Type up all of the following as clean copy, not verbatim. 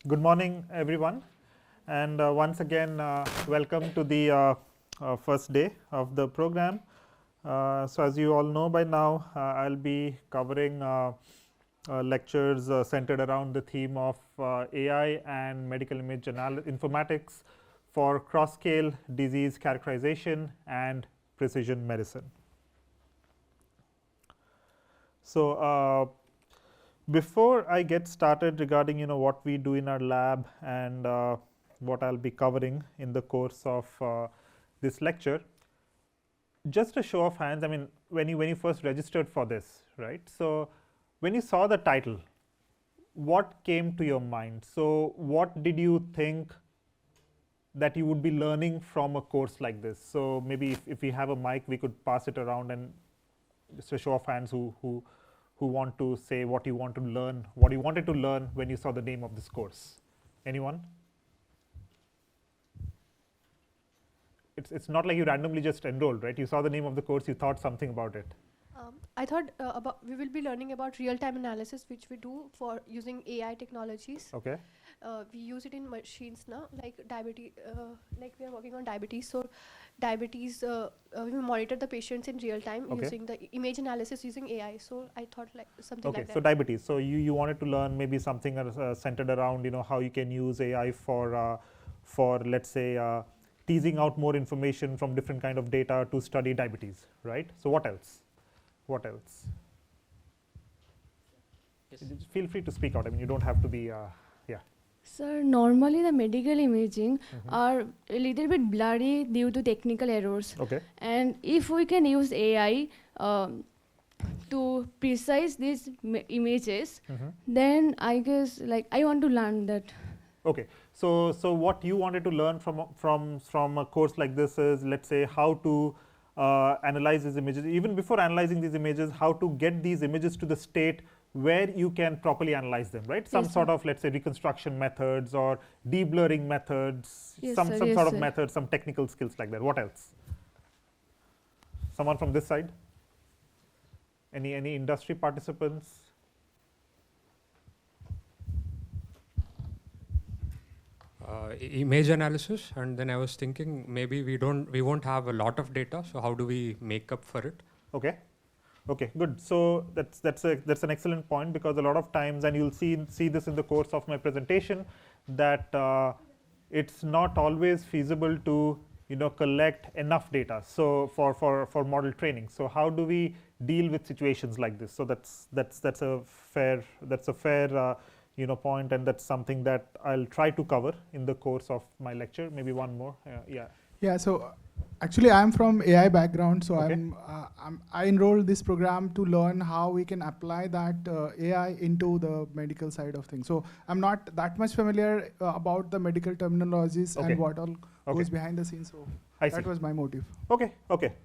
Good morning, everyone, and once again, welcome to the first day of the program. So, as you all know by now, I'll be covering lectures centered around the theme of AI and medical image informatics for cross-scale disease characterization and precision medicine. So, before I get started regarding what we do in our lab and what I'll be covering in the course of this lecture, just a show of hands. I mean, when you first registered for this, right? So, when you saw the title, what came to your mind? So, what did you think that you would be learning from a course like this? So, maybe if we have a mic, we could pass it around and just a show of hands who want to say what you want to learn, what you wanted to learn when you saw the name of this course. Anyone? It's not like you randomly just enrolled, right? You saw the name of the course, you thought something about it. I thought we will be learning about real-time analysis, which we do for using AI technologies. Okay. We use it in machines now, like diabetes. Like we are working on diabetes. So, diabetes, we monitor the patients in real time using the image analysis using AI. So, I thought like something like that. Okay. So, diabetes. So, you wanted to learn maybe something centered around how you can use AI for let's say teasing out more information from different kind of data to study diabetes, right? So, what else? What else? Yes. Feel free to speak out. I mean, you don't have to be. Sir, normally the medical imaging are a little bit blurry due to technical errors. Okay. And if we can use AI to precise these images, then I guess like I want to learn that. Okay. So what you wanted to learn from a course like this is, let's say, how to analyze these images. Even before analyzing these images, how to get these images to the state where you can properly analyze them, right? Some sort of, let's say, reconstruction methods or deblurring methods, some sort of methods, some technical skills like that. What else? Someone from this side? Any industry participants? Image analysis, and then I was thinking maybe we won't have a lot of data, so how do we make up for it? Okay. Okay, good. So that's an excellent point, because a lot of times, and you'll see this in the course of my presentation, that it's not always feasible to collect enough data. So for model training. So how do we deal with situations like this? So that's a fair point, and that's something that I'll try to cover in the course of my lecture. Maybe one more. Yeah. Yeah. So actually, I'm from AI background, so I enrolled this program to learn how we can apply that AI into the medical side of things. So I'm not that much familiar about the medical terminologies and what all goes behind the scenes. So that was my motive. Okay.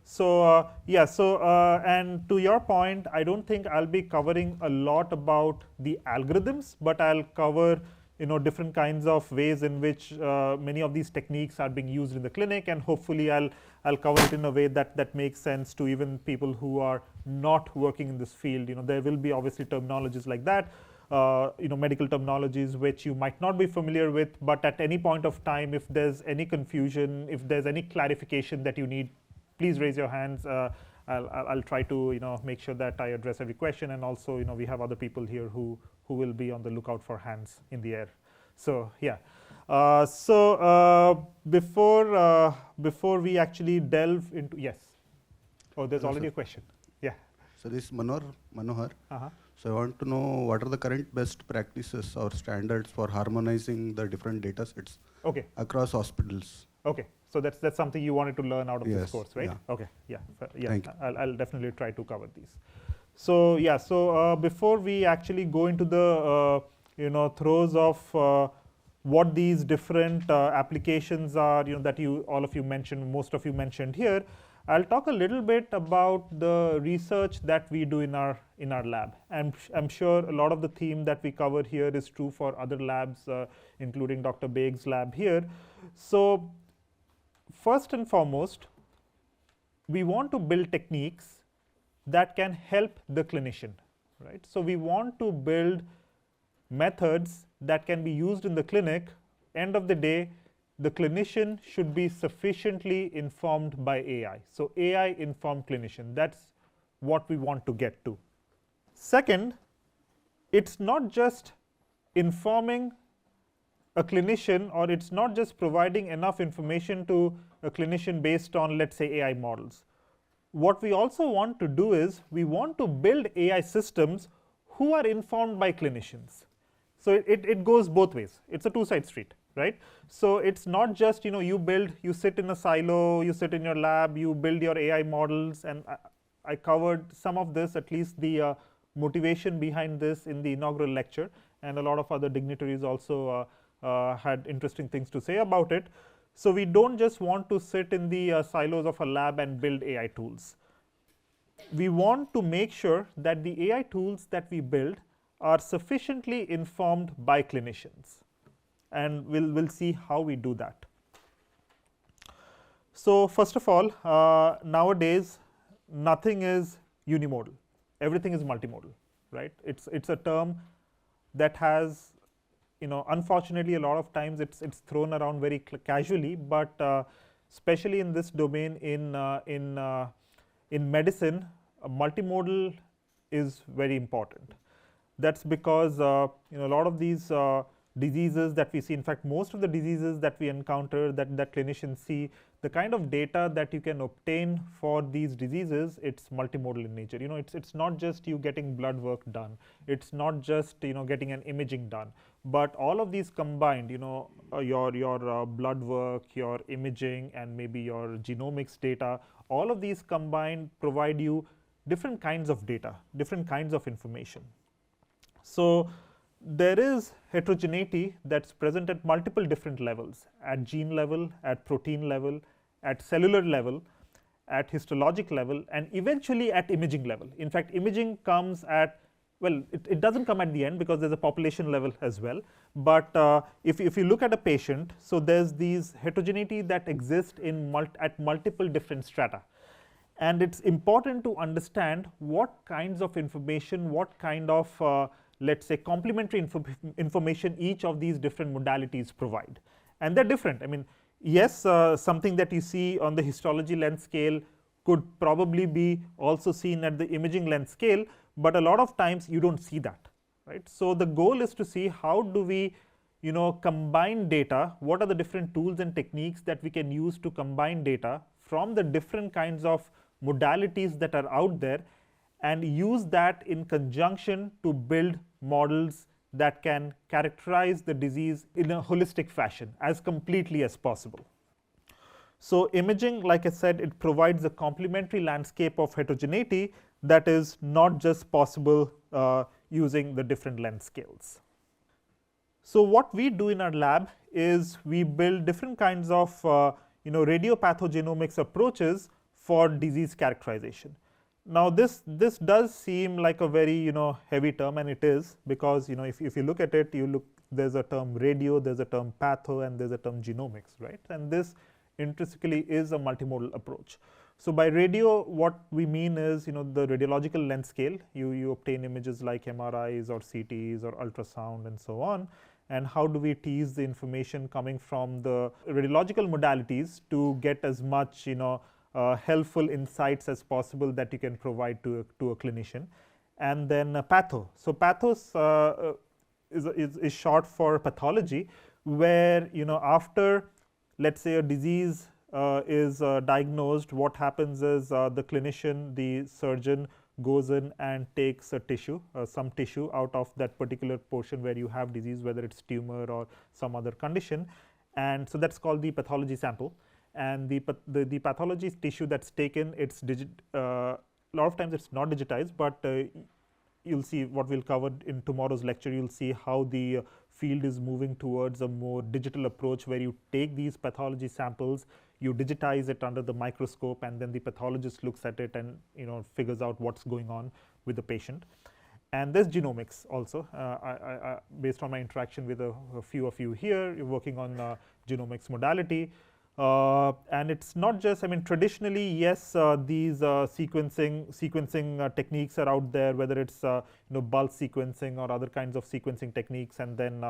So and to your point, I don't think I'll be covering a lot about the algorithms, but I'll cover different kinds of ways in which many of these techniques are being used in the clinic, and hopefully I'll cover it in a way that makes sense to even people who are not working in this field. There will be obviously terminologies like that, medical terminologies which you might not be familiar with, but at any point of time, if there's any confusion, if there's any clarification that you need, please raise your hands. I'll try to make sure that I address every question, and also we have other people here who will be on the lookout for hands in the air. So yeah. Before we actually delve into, yes. Oh, there's already a question. Yeah. So this is Manohar. So I want to know what are the current best practices or standards for harmonizing the different data sets across hospitals. Okay. So that's something you wanted to learn out of this course, right? Yeah. Okay. Yeah. Thank you. I'll definitely try to cover these. So yeah. So before we actually go into the throes of what these different applications are, that all of you mentioned, most of you mentioned here, I'll talk a little bit about the research that we do in our lab. And I'm sure a lot of the theme that we cover here is true for other labs, including Dr. Beg's lab here. So first and foremost, we want to build techniques that can help the clinician, right? So we want to build methods that can be used in the clinic, end of the day, the clinician should be sufficiently informed by AI. So AI informed clinician, that's what we want to get to. Second, it's not just informing a clinician, or it's not just providing enough information to a clinician based on, let's say, AI models. What we also want to do is we want to build AI systems who are informed by clinicians. So it goes both ways. It's a two-side street, right? So it's not just, you sit in a silo, you sit in your lab, you build your AI models, and I covered some of this, at least the motivation behind this in the inaugural lecture, and a lot of other dignitaries also had interesting things to say about it. So we don't just want to sit in the silos of a lab and build AI tools. We want to make sure that the AI tools that we build are sufficiently informed by clinicians, and we'll see how we do that. So first of all, nowadays nothing is unimodal, everything is multimodal, right? It's a term that has, unfortunately, a lot of times it's thrown around very casually, but especially in this domain, in medicine, multimodal is very important. That's because a lot of these diseases that we see, in fact, most of the diseases that we encounter, that clinicians see, the kind of data that you can obtain for these diseases, it's multimodal in nature. It's not just you getting blood work done. It's not just getting an imaging done. But all of these combined, your blood work, your imaging, and maybe your genomics data, all of these combined provide you different kinds of data, different kinds of information. So there is heterogeneity that's present at multiple different levels, at gene level, at protein level, at cellular level, at histologic level, and eventually at imaging level. In fact, imaging comes at, well, it doesn't come at the end because there's a population level as well. But if you look at a patient, so there's these heterogeneity that exist at multiple different strata. And it's important to understand what kinds of information, what kind of let's say complementary information each of these different modalities provide. And they're different. I mean, yes, something that you see on the histology length scale could probably be also seen at the imaging length scale, but a lot of times you don't see that, right? So the goal is to see how do we combine data, what are the different tools and techniques that we can use to combine data from the different kinds of modalities that are out there, and use that in conjunction to build models that can characterize the disease in a holistic fashion as completely as possible. So imaging, like I said, it provides a complementary landscape of heterogeneity that is not just possible using the different length scales. So what we do in our lab is we build different kinds of radiopathogenomics approaches for disease characterization. Now this does seem like a very heavy term, and it is, because if you look at it, there's a term radio, there's a term patho, and there's a term genomics, right? And this intrinsically is a multimodal approach. So by radio, what we mean is the radiological length scale. You obtain images like MRIs or CTs or ultrasound and so on. And how do we tease the information coming from the radiological modalities to get as much helpful insights as possible that you can provide to a clinician. And then patho. So pathos is short for pathology, where after, let's say, a disease is diagnosed, what happens is the clinician, the surgeon, goes in and takes a tissue, some tissue out of that particular portion where you have disease, whether it's tumor or some other condition, and so that's called the pathology sample. And the pathology tissue that's taken, it's a lot of times it's not digitized, but you'll see what we'll cover in tomorrow's lecture. You'll see how the field is moving towards a more digital approach, where you take these pathology samples, you digitize it under the microscope, and then the pathologist looks at it and figures out what's going on with the patient. And there's genomics also. Based on my interaction with a few of you here, you're working on genomics modality. And it's not just, I mean, traditionally, yes, these sequencing techniques are out there, whether it's bulk sequencing or other kinds of sequencing techniques, and then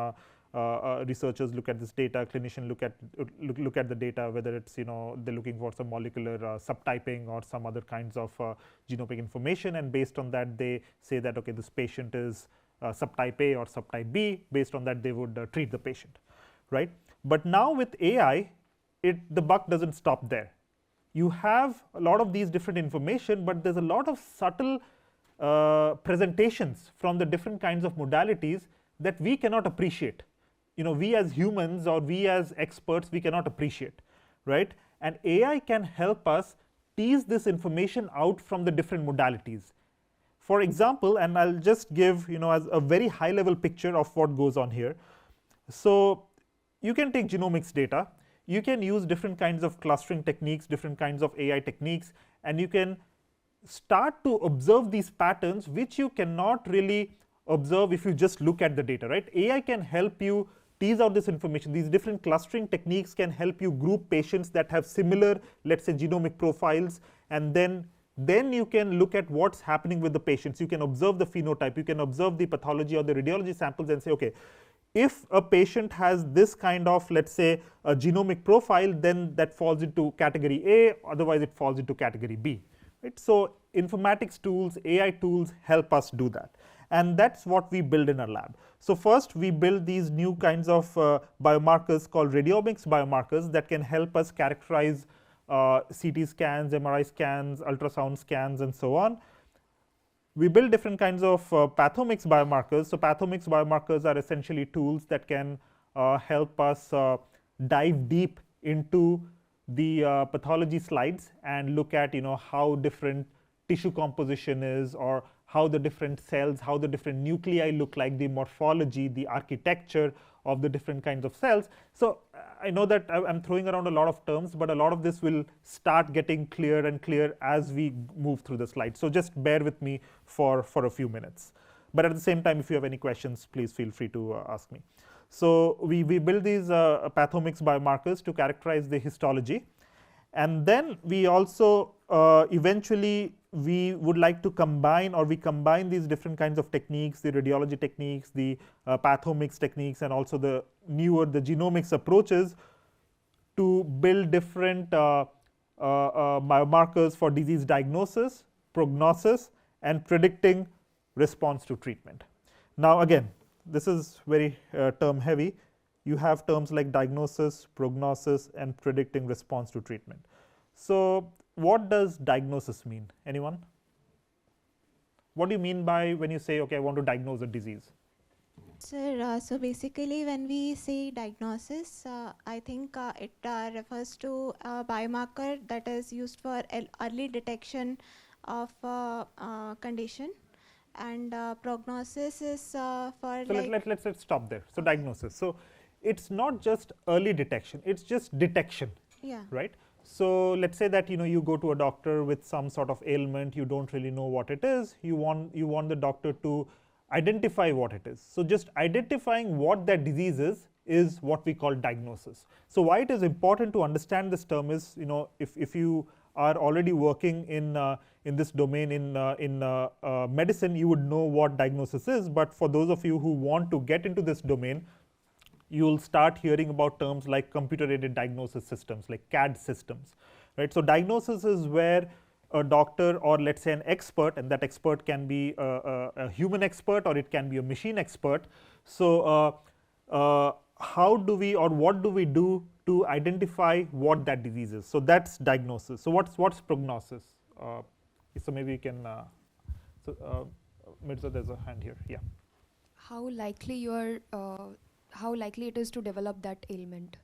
researchers look at this data, clinicians look at the data, whether it's they're looking for some molecular subtyping or some other kinds of genomic information, and based on that they say that okay, this patient is subtype A or subtype B. Based on that they would treat the patient, right? But now with AI, the buck doesn't stop there. You have a lot of these different information, but there's a lot of subtle presentations from the different kinds of modalities that we cannot appreciate. We as humans or we as experts, we cannot appreciate, right? And AI can help us tease this information out from the different modalities. For example, and I'll just give as a very high level picture of what goes on here. So you can take genomics data, you can use different kinds of clustering techniques, different kinds of AI techniques, and you can start to observe these patterns which you cannot really observe if you just look at the data, right? AI can help you tease out this information. These different clustering techniques can help you group patients that have similar, let's say, genomic profiles, and then you can look at what's happening with the patients. You can observe the phenotype, you can observe the pathology or the radiology samples and say, okay, if a patient has this kind of, let's say, a genomic profile, then that falls into category A, otherwise it falls into category B, right? So informatics tools, AI tools help us do that. And that's what we build in our lab. So first we build these new kinds of biomarkers called radiomics biomarkers that can help us characterize CT scans, MRI scans, ultrasound scans, and so on. We build different kinds of pathomics biomarkers. So pathomics biomarkers are essentially tools that can help us dive deep into the pathology slides and look at how different tissue composition is, or how the different cells, how the different nuclei look like, the morphology, the architecture of the different kinds of cells. So I know that I'm throwing around a lot of terms, but a lot of this will start getting clear and clear as we move through the slides. So just bear with me for a few minutes. But at the same time, if you have any questions, please feel free to ask me. So we build these pathomics biomarkers to characterize the histology. And then we also eventually we would like to combine, or we combine these different kinds of techniques, the radiology techniques, the pathomics techniques, and also the newer, the genomics approaches to build different biomarkers for disease diagnosis, prognosis, and predicting response to treatment. Now again, this is very term heavy. You have terms like diagnosis, prognosis, and predicting response to treatment. So what does diagnosis mean? Anyone? What do you mean by when you say, okay, I want to diagnose a disease? Sir, so basically when we say diagnosis, I think it refers to a biomarker that is used for early detection of condition, and prognosis is for so let's stop there. So diagnosis. So it's not just early detection, it's just detection, right? So let's say that you go to a doctor with some sort of ailment, you don't really know what it is, you want the doctor to identify what it is. So just identifying what that disease is what we call diagnosis. So why it is important to understand this term is, if you are already working in this domain in medicine, you would know what diagnosis is. But for those of you who want to get into this domain, you'll start hearing about terms like computer-aided diagnosis systems, like CAD systems, right? So diagnosis is where a doctor, or let's say an expert, and that expert can be a human expert or it can be a machine expert. So how do we, or what do we do to identify what that disease is? So that's diagnosis. So what's prognosis? So maybe you can, Mirza, there's a hand here, yeah. How likely it is to develop that ailment?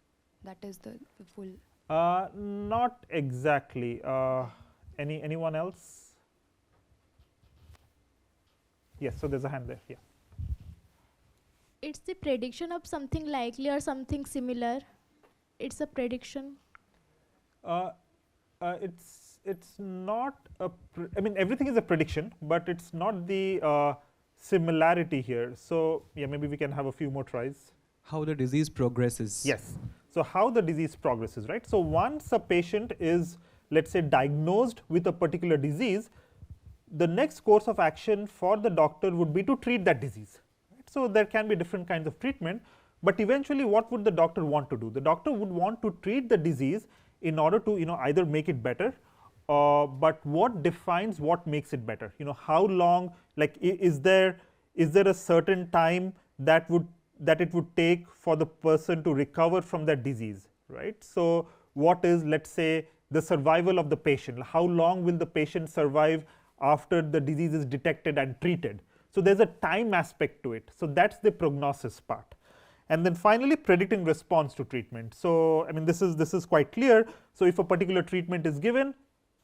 That is the full. Not exactly. Anyone else? Yes, so there's a hand there, yeah. It's the prediction of something likely or something similar. It's a prediction. It's not a, I mean, everything is a prediction, but it's not the similarity here. So yeah, maybe we can have a few more tries. How the disease progresses. Yes. So how the disease progresses, right? So once a patient is, let's say, diagnosed with a particular disease, the next course of action for the doctor would be to treat that disease. Right? So there can be different kinds of treatment, but eventually what would the doctor want to do? The doctor would want to treat the disease in order to either make it better, but what defines what makes it better? How long, like is there a certain time that it would take for the person to recover from that disease, right? So what is, let's say, the survival of the patient? How long will the patient survive after the disease is detected and treated? So there's a time aspect to it. So that's the prognosis part. And then finally, predicting response to treatment. So I mean, this is quite clear. So if a particular treatment is given,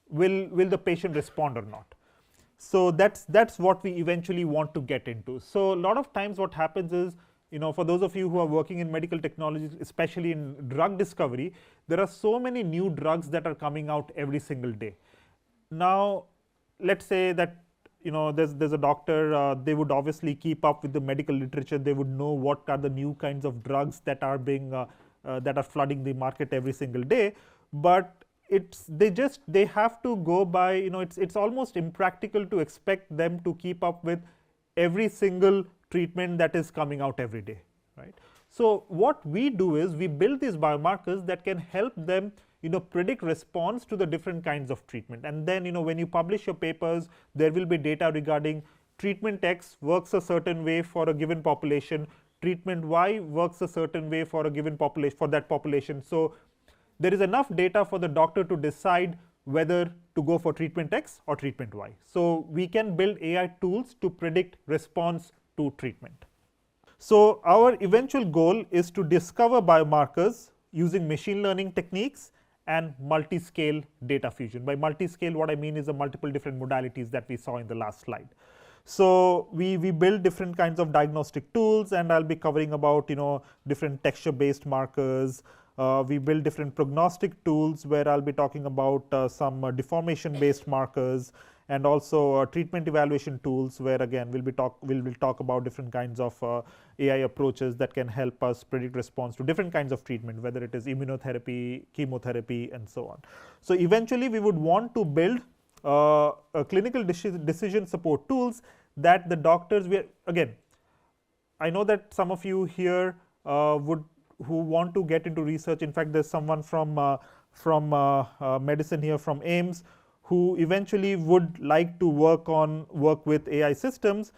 will the patient respond or not? So that's what we eventually want to get into. So a lot of times what happens is, for those of you who are working in medical technologies, especially in drug discovery, there are so many new drugs that are coming out every single day. Now, let's say that there's a doctor, they would obviously keep up with the medical literature. They would know what are the new kinds of drugs that are being that are flooding the market every single day. But they have to go by, it's almost impractical to expect them to keep up with every single treatment that is coming out every day, right? So what we do is we build these biomarkers that can help them predict response to the different kinds of treatment. And then when you publish your papers, there will be data regarding treatment X works a certain way for a given population, treatment Y works a certain way for a given population, for that population. So there is enough data for the doctor to decide whether to go for treatment X or treatment Y. So we can build AI tools to predict response to treatment. So our eventual goal is to discover biomarkers using machine learning techniques and multi-scale data fusion. By multi-scale, what I mean is the multiple different modalities that we saw in the last slide. So we build different kinds of diagnostic tools, and I'll be covering about different texture-based markers. We build different prognostic tools where I'll be talking about some deformation-based markers, and also treatment evaluation tools where again we'll talk about different kinds of AI approaches that can help us predict response to different kinds of treatment, whether it is immunotherapy, chemotherapy, and so on. So eventually we would want to build clinical decision support tools that the doctors, again, I know that some of you here who want to get into research. In fact, there's someone from medicine here from AIMS who eventually would like to work with AI systems.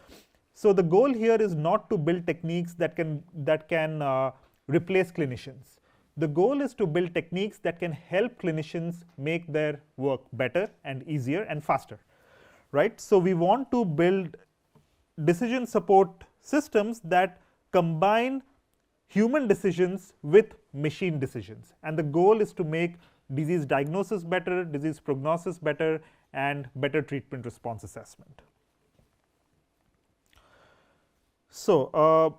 So the goal here is not to build techniques that can replace clinicians. The goal is to build techniques that can help clinicians make their work better and easier and faster, right? So we want to build decision support systems that combine human decisions with machine decisions, and the goal is to make disease diagnosis better, disease prognosis better, and better treatment response assessment. So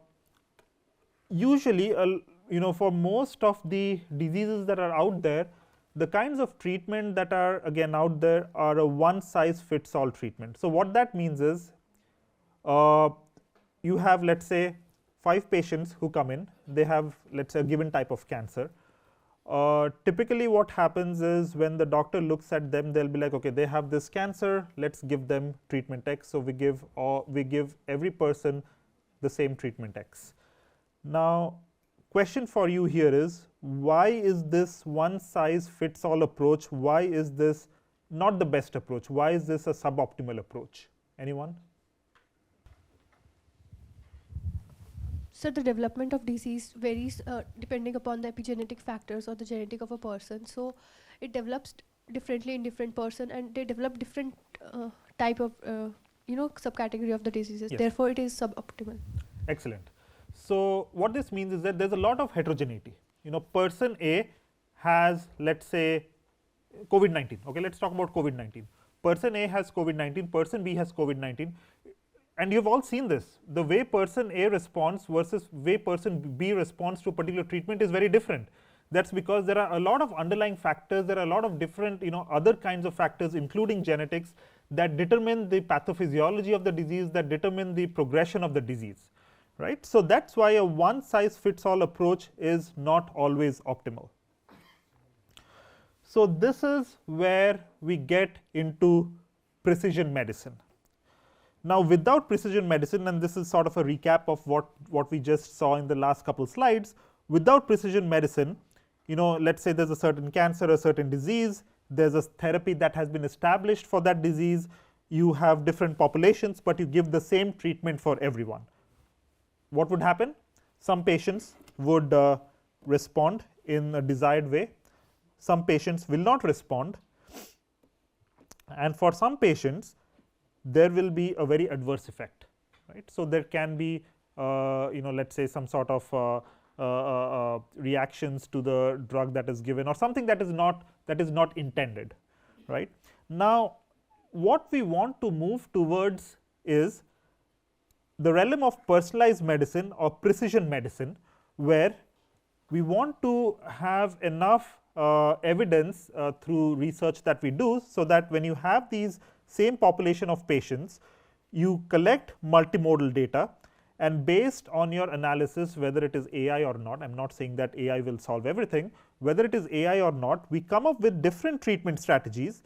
usually for most of the diseases that are out there, the kinds of treatment that are again out there are a one size fits all treatment. So what that means is you have, let's say, 5 patients who come in, they have, let's say, a given type of cancer. Typically what happens is when the doctor looks at them, they'll be like, okay, they have this cancer, let's give them treatment X. So we give every person the same treatment X. Now, question for you here is, why is this one size fits all approach, why is this not the best approach? Why is this a suboptimal approach? Anyone? So the development of disease varies depending upon the epigenetic factors or the genetic of a person. So it develops differently in different person, and they develop different type of subcategory of the diseases. Yes. Therefore, it is suboptimal. Excellent. So what this means is that there's a lot of heterogeneity. Person A has, let's say, COVID-19. Okay, let's talk about COVID-19. Person A has COVID-19. Person B has COVID-19. And you've all seen this. The way person A responds versus way person B responds to a particular treatment is very different. That's because there are a lot of underlying factors, there are a lot of different other kinds of factors, including genetics, that determine the pathophysiology of the disease, that determine the progression of the disease, right? So that's why a one size fits all approach is not always optimal. So this is where we get into precision medicine. Now, without precision medicine, and this is sort of a recap of what we just saw in the last couple slides, without precision medicine, let's say there's a certain cancer, a certain disease, there's a therapy that has been established for that disease, you have different populations, but you give the same treatment for everyone. What would happen? Some patients would respond in a desired way, some patients will not respond, and for some patients, there will be a very adverse effect, right? So there can be, let's say some sort of reactions to the drug that is given, or something that is not intended, right? Now, what we want to move towards is the realm of personalized medicine or precision medicine, where we want to have enough evidence through research that we do, so that when you have these same population of patients, you collect multimodal data, and based on your analysis, whether it is AI or not, I am not saying that AI will solve everything, whether it is AI or not, we come up with different treatment strategies,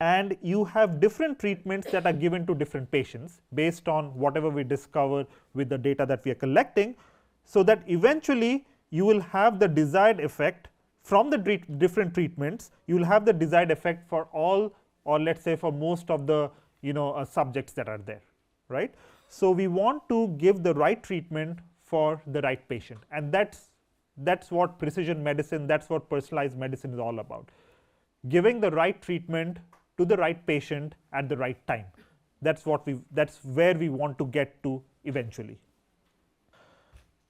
and you have different treatments that are given to different patients based on whatever we discover with the data that we are collecting, so that eventually you will have the desired effect from the different treatments. You will have the desired effect for all, or let's say for most of the subjects that are there, right? So we want to give the right treatment for the right patient, and that's what precision medicine, that's what personalized medicine is all about. Giving the right treatment to the right patient at the right time. That's where we want to get to eventually.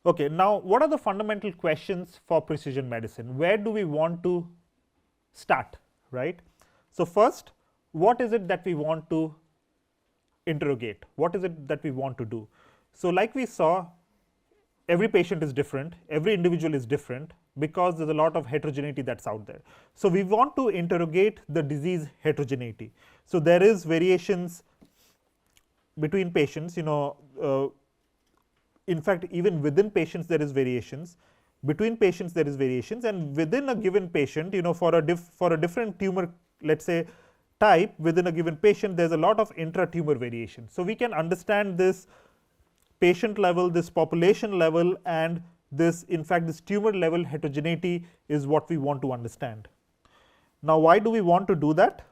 Okay, now what are the fundamental questions for precision medicine? Where do we want to start, right? So first, what is it that we want to interrogate? What is it that we want to do? So like we saw, every patient is different, every individual is different, because there's a lot of heterogeneity that's out there. So we want to interrogate the disease heterogeneity. So there is variations between patients, in fact even within patients there is variations, between patients there is variations, and within a given patient, for a different tumor, let's say type, within a given patient there's a lot of intra-tumor variation. So we can understand this patient level, this population level, and this, in fact, this tumor level heterogeneity is what we want to understand. Now, why do we want to do that?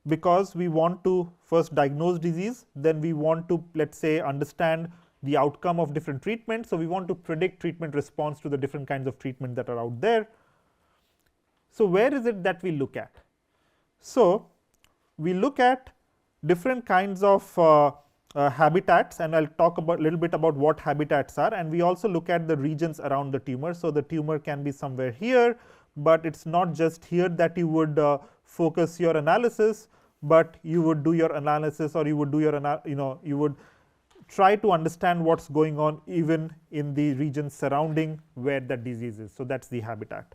Because we want to first diagnose disease, then we want to, let's say, understand the outcome of different treatments. So we want to predict treatment response to the different kinds of treatment that are out there. So where is it that we look at? So we look at different kinds of habitats, and I'll talk about a little bit about what habitats are, and we also look at the regions around the tumor. So the tumor can be somewhere here, but it's not just here that you would focus your analysis, but you would do your analysis, or you would do your you would try to understand what's going on even in the regions surrounding where the disease is. So that's the habitat.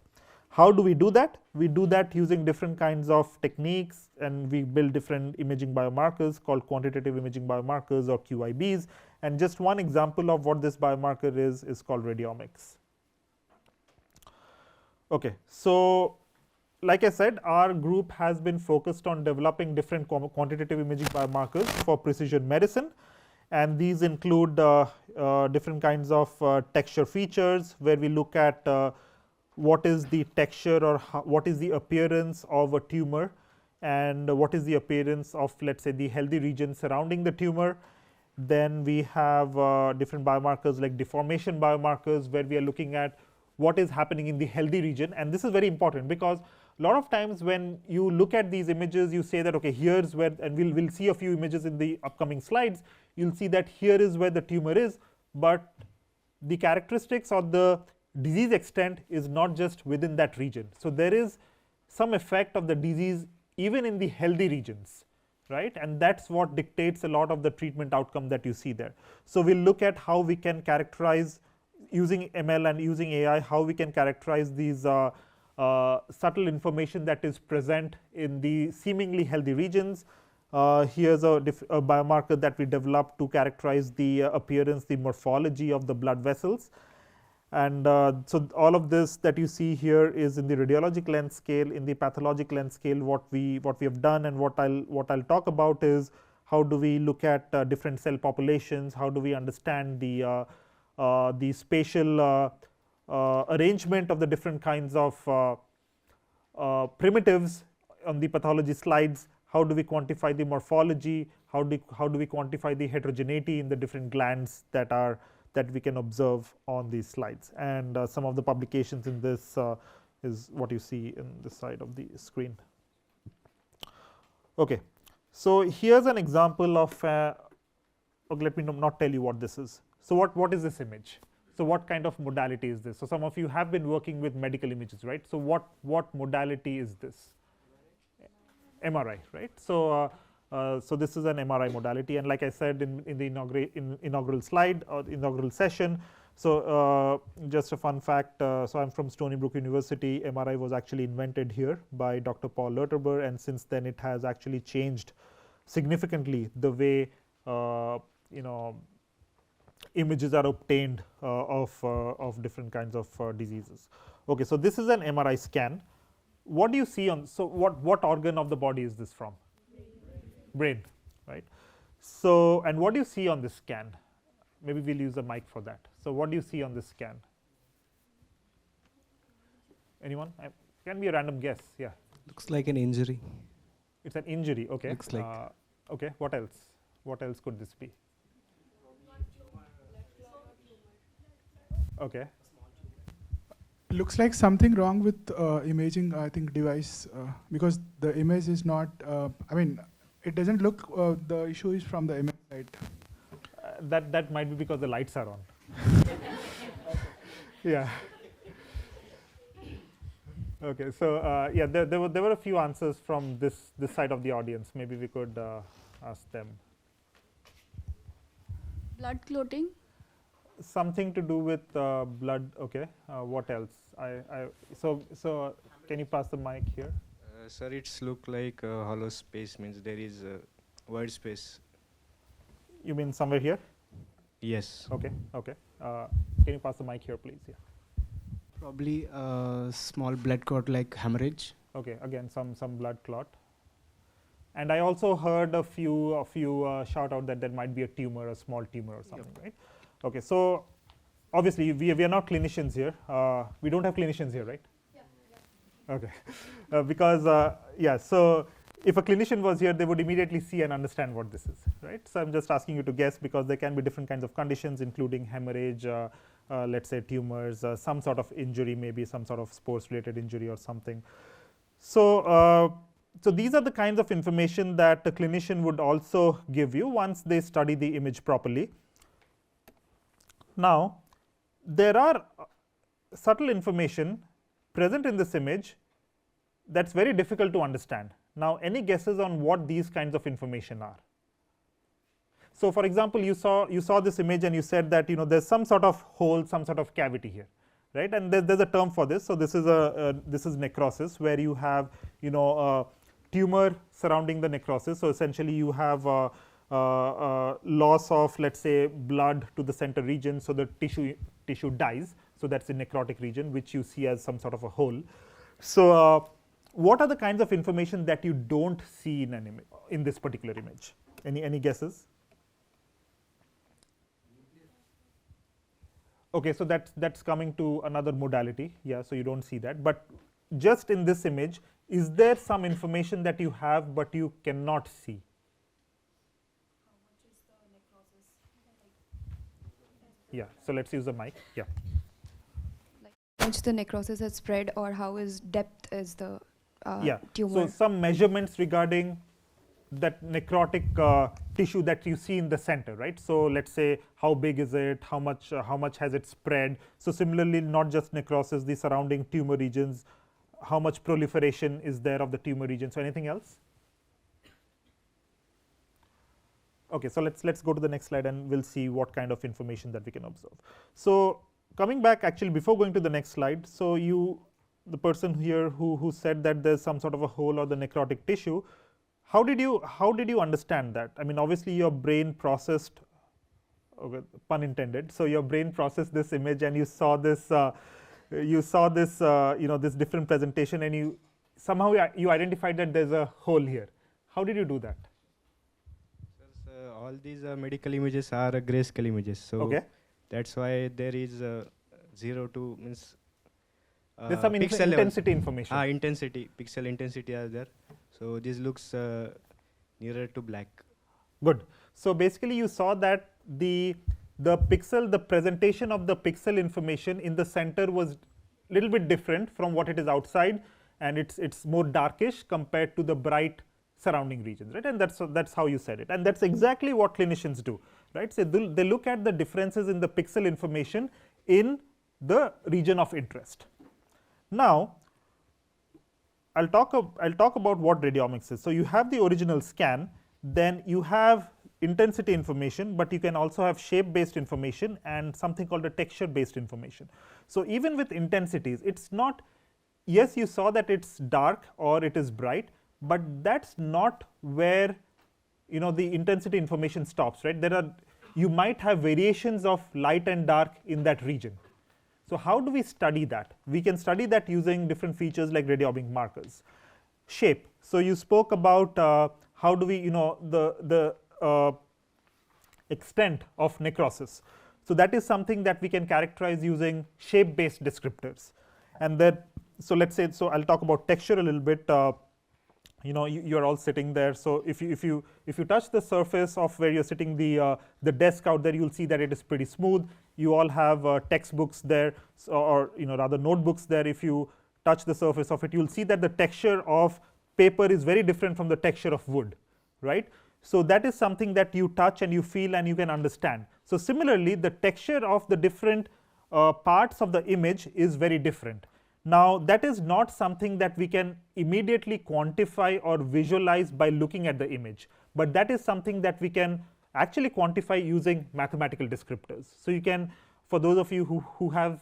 How do we do that? We do that using different kinds of techniques, and we build different imaging biomarkers called quantitative imaging biomarkers, or QIBs. And just one example of what this biomarker is called radiomics. Okay, so like I said, our group has been focused on developing different quantitative imaging biomarkers for precision medicine, and these include different kinds of texture features, where we look at what is the texture, or what is the appearance of a tumor, and what is the appearance of, let's say, the healthy region surrounding the tumor. Then we have different biomarkers like deformation biomarkers, where we are looking at what is happening in the healthy region. And this is very important, because a lot of times when you look at these images, you say that, okay, here's where, and we'll see a few images in the upcoming slides, you'll see that here is where the tumor is, but the characteristics or the disease extent is not just within that region. So there is some effect of the disease even in the healthy regions, right? And that's what dictates a lot of the treatment outcome that you see there. So we'll look at how we can characterize, using ML and using AI, how we can characterize these subtle information that is present in the seemingly healthy regions. Here's a biomarker that we developed to characterize the appearance, the morphology of the blood vessels. And so all of this that you see here is in the radiologic length scale. In the pathologic length scale, what we have done and what I'll talk about is how do we look at different cell populations, how do we understand the spatial arrangement of the different kinds of primitives on the pathology slides, how do we quantify the morphology, how do we quantify the heterogeneity in the different glands that we can observe on these slides. And some of the publications in this is what you see in this side of the screen. Okay, so here's an example of okay, let me not tell you what this is. So what is this image? So what kind of modality is this? So some of you have been working with medical images, right? So what modality is this? MRI, right? So so this is an MRI modality, and like I said in the inaugural slide or inaugural session. So just a fun fact. So I'm from Stony Brook University. MRI was actually invented here by Dr. Paul Lerterber, and since then it has actually changed significantly the way images are obtained of different kinds of diseases. Okay, so this is an MRI scan. What do you see on, so what organ of the body is this from? Brain, right? So, and what do you see on this scan? Maybe we'll use a mic for that. So what do you see on this scan? Anyone? Can be a random guess, yeah. Looks like an injury. It's an injury, okay. Looks like. Okay, what else? What else could this be? Okay. Looks like something wrong with imaging, I think, device, because the image is not, I mean, it doesn't look, the issue is from the image side. That might be because the lights are on. Yeah. Okay, so yeah, there were a few answers from this side of the audience. Maybe we could ask them. Blood clotting. Something to do with blood. Okay. What else? So can you pass the mic here? Sir, it's look like a hollow space, means there is a void space. You mean somewhere here? Yes. Okay. Okay. Can you pass the mic here, please? Yeah. Probably a small blood clot like hemorrhage. Okay. Again, some blood clot. And I also heard a few shout out that there might be a tumor, a small tumor or something, right? Okay, so obviously we are not clinicians here. We don't have clinicians here, right? Yeah. Okay, because yeah, so if a clinician was here, they would immediately see and understand what this is, right? So I'm just asking you to guess, because there can be different kinds of conditions, including hemorrhage, let's say tumors, some sort of injury, maybe some sort of sports-related injury or something. So so these are the kinds of information that a clinician would also give you once they study the image properly. Now, there are subtle information present in this image that's very difficult to understand. Now, any guesses on what these kinds of information are? So, for example, you saw this image and you said that there's some sort of hole, some sort of cavity here, right? And there's a term for this. So this is necrosis, where you have a tumor surrounding the necrosis. So essentially, you have loss of, let's say, blood to the center region, so the tissue dies. So that's the necrotic region, which you see as some sort of a hole. So what are the kinds of information that you don't see in an image, in this particular image? Any guesses? Okay, so that's coming to another modality. Yeah, so you don't see that. But just in this image, is there some information that you have but you cannot see? Yeah, so let's use the mic. Yeah. Like how much the necrosis has spread, or how is depth is the So tumor. some measurements regarding that necrotic tissue that you see in the center, right? So let's say how big is it, how much has it spread. So similarly, not just necrosis, the surrounding tumor regions, how much proliferation is there of the tumor region. So anything else? Okay, so let's go to the next slide and we'll see what kind of information that we can observe. So coming back, actually, before going to the next slide, so the person here who said that there's some sort of a hole or the necrotic tissue, How did you understand that? I mean, obviously your brain processed, okay, pun intended. So your brain processed this image, and you saw this this different presentation, and you somehow you identified that there's a hole here. How did you do that? All these medical images are grayscale images, so okay. That's why there is 0 to means there's some intensity information. Pixel intensity are there. So this looks nearer to black. Good. So basically you saw that the presentation of the pixel information in the center was a little bit different from what it is outside, and it's more darkish compared to the bright surrounding regions, right? And that's how you said it, and that's exactly what clinicians do, right? So they look at the differences in the pixel information in the region of interest. Now I'll talk about what radiomics is. So you have the original scan, then you have intensity information, but you can also have shape based information and something called a texture based information. So even with intensities, it's not, yes, you saw that it's dark or it is bright, but that's not where the intensity information stops, right? You might have variations of light and dark in that region. So how do we study that? We can study that using different features like radiomic markers. Shape. So you spoke about how do we, the extent of necrosis. So that is something that we can characterize using shape-based descriptors. And so let's say, so I'll talk about texture a little bit. You're all sitting there. So if you touch the surface of where you're sitting, the desk out there, you'll see that it is pretty smooth. You all have textbooks there, or rather notebooks there. If you touch the surface of it, you'll see that the texture of paper is very different from the texture of wood, right? So that is something that you touch and you feel and you can understand. So similarly, the texture of the different parts of the image is very different. Now that is not something that we can immediately quantify or visualize by looking at the image, but that is something that we can actually quantify using mathematical descriptors. So you can, for those of you who have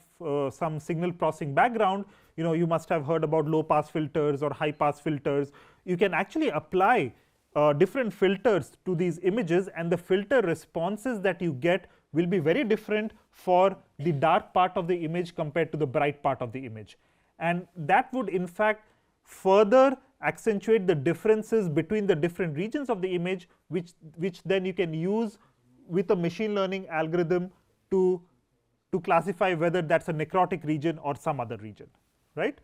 some signal processing background, you must have heard about low pass filters or high pass filters. You can actually apply different filters to these images, and the filter responses that you get will be very different for the dark part of the image compared to the bright part of the image. And that would in fact further accentuate the differences between the different regions of the image, which then you can use with a machine learning algorithm to classify whether that's a necrotic region or some other region, right?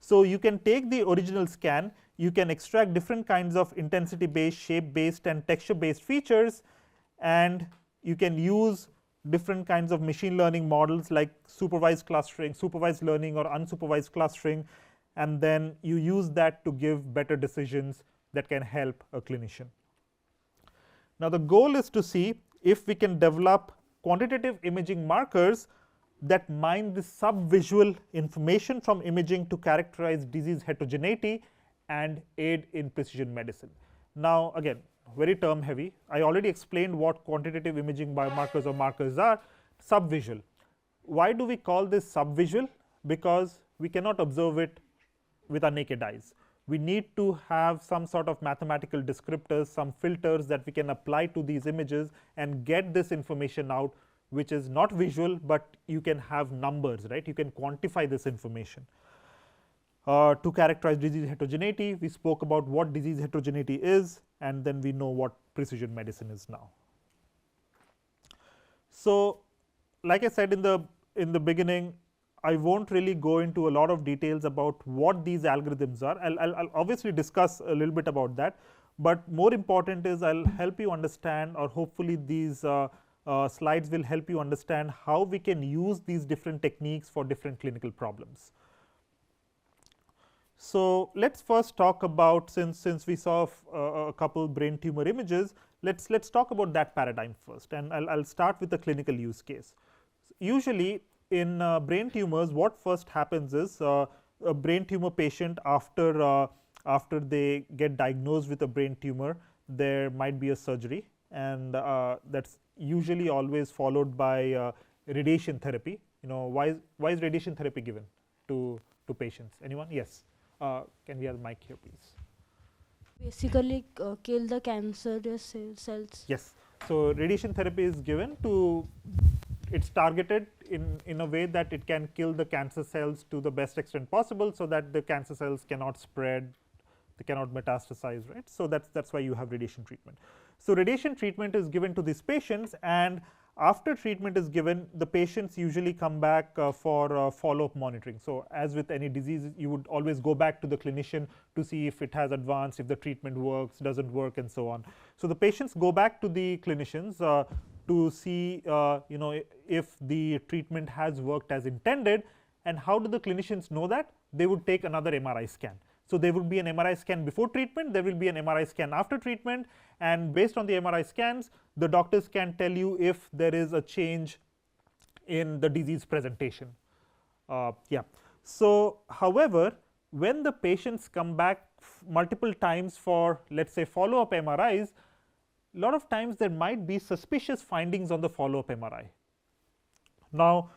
So you can take the original scan, you can extract different kinds of intensity based, shape based and texture based features, and you can use different kinds of machine learning models like supervised clustering, supervised learning, or unsupervised clustering, and then you use that to give better decisions that can help a clinician. Now the goal is to see if we can develop quantitative imaging markers that mine the subvisual information from imaging to characterize disease heterogeneity and aid in precision medicine. Now again, very term heavy. I already explained what quantitative imaging biomarkers or markers are. Subvisual. Why do we call this subvisual? Because we cannot observe it with our naked eyes. We need to have some sort of mathematical descriptors, some filters that we can apply to these images and get this information out, which is not visual, but you can have numbers, right? You can quantify this information. To characterize disease heterogeneity, we spoke about what disease heterogeneity is, and then we know what precision medicine is now. So like I said in the beginning, I won't really go into a lot of details about what these algorithms are. I'll obviously discuss a little bit about that, but more important is I'll help you understand, or hopefully these slides will help you understand how we can use these different techniques for different clinical problems. So let's first talk about, since we saw a couple brain tumor images, let's talk about that paradigm first, and I'll start with the clinical use case. Usually in brain tumors, what first happens is a brain tumor patient, after they get diagnosed with a brain tumor, there might be a surgery, and that's usually always followed by radiation therapy. Why is radiation therapy given to patients? Anyone? Yes. Can we have the mic here, please? basically kill the cancerous cells? Yes. So radiation therapy is given to, it's targeted in a way that it can kill the cancer cells to the best extent possible, so that the cancer cells cannot spread, they cannot metastasize, right. So that's why you have radiation treatment. So radiation treatment is given to these patients, and after treatment is given, the patients usually come back for follow-up monitoring. So as with any disease, you would always go back to the clinician to see if it has advanced, if the treatment works, doesn't work, and so on. So the patients go back to the clinicians to see if the treatment has worked as intended. And how do the clinicians know that? They would take another MRI scan. So there would be an MRI scan before treatment, there will be an MRI scan after treatment, and based on the MRI scans, the doctors can tell you if there is a change in the disease presentation. Yeah. So however, when the patients come back multiple times for, let's say, follow-up MRIs, a lot of times there might be suspicious findings on the follow-up MRI. Now,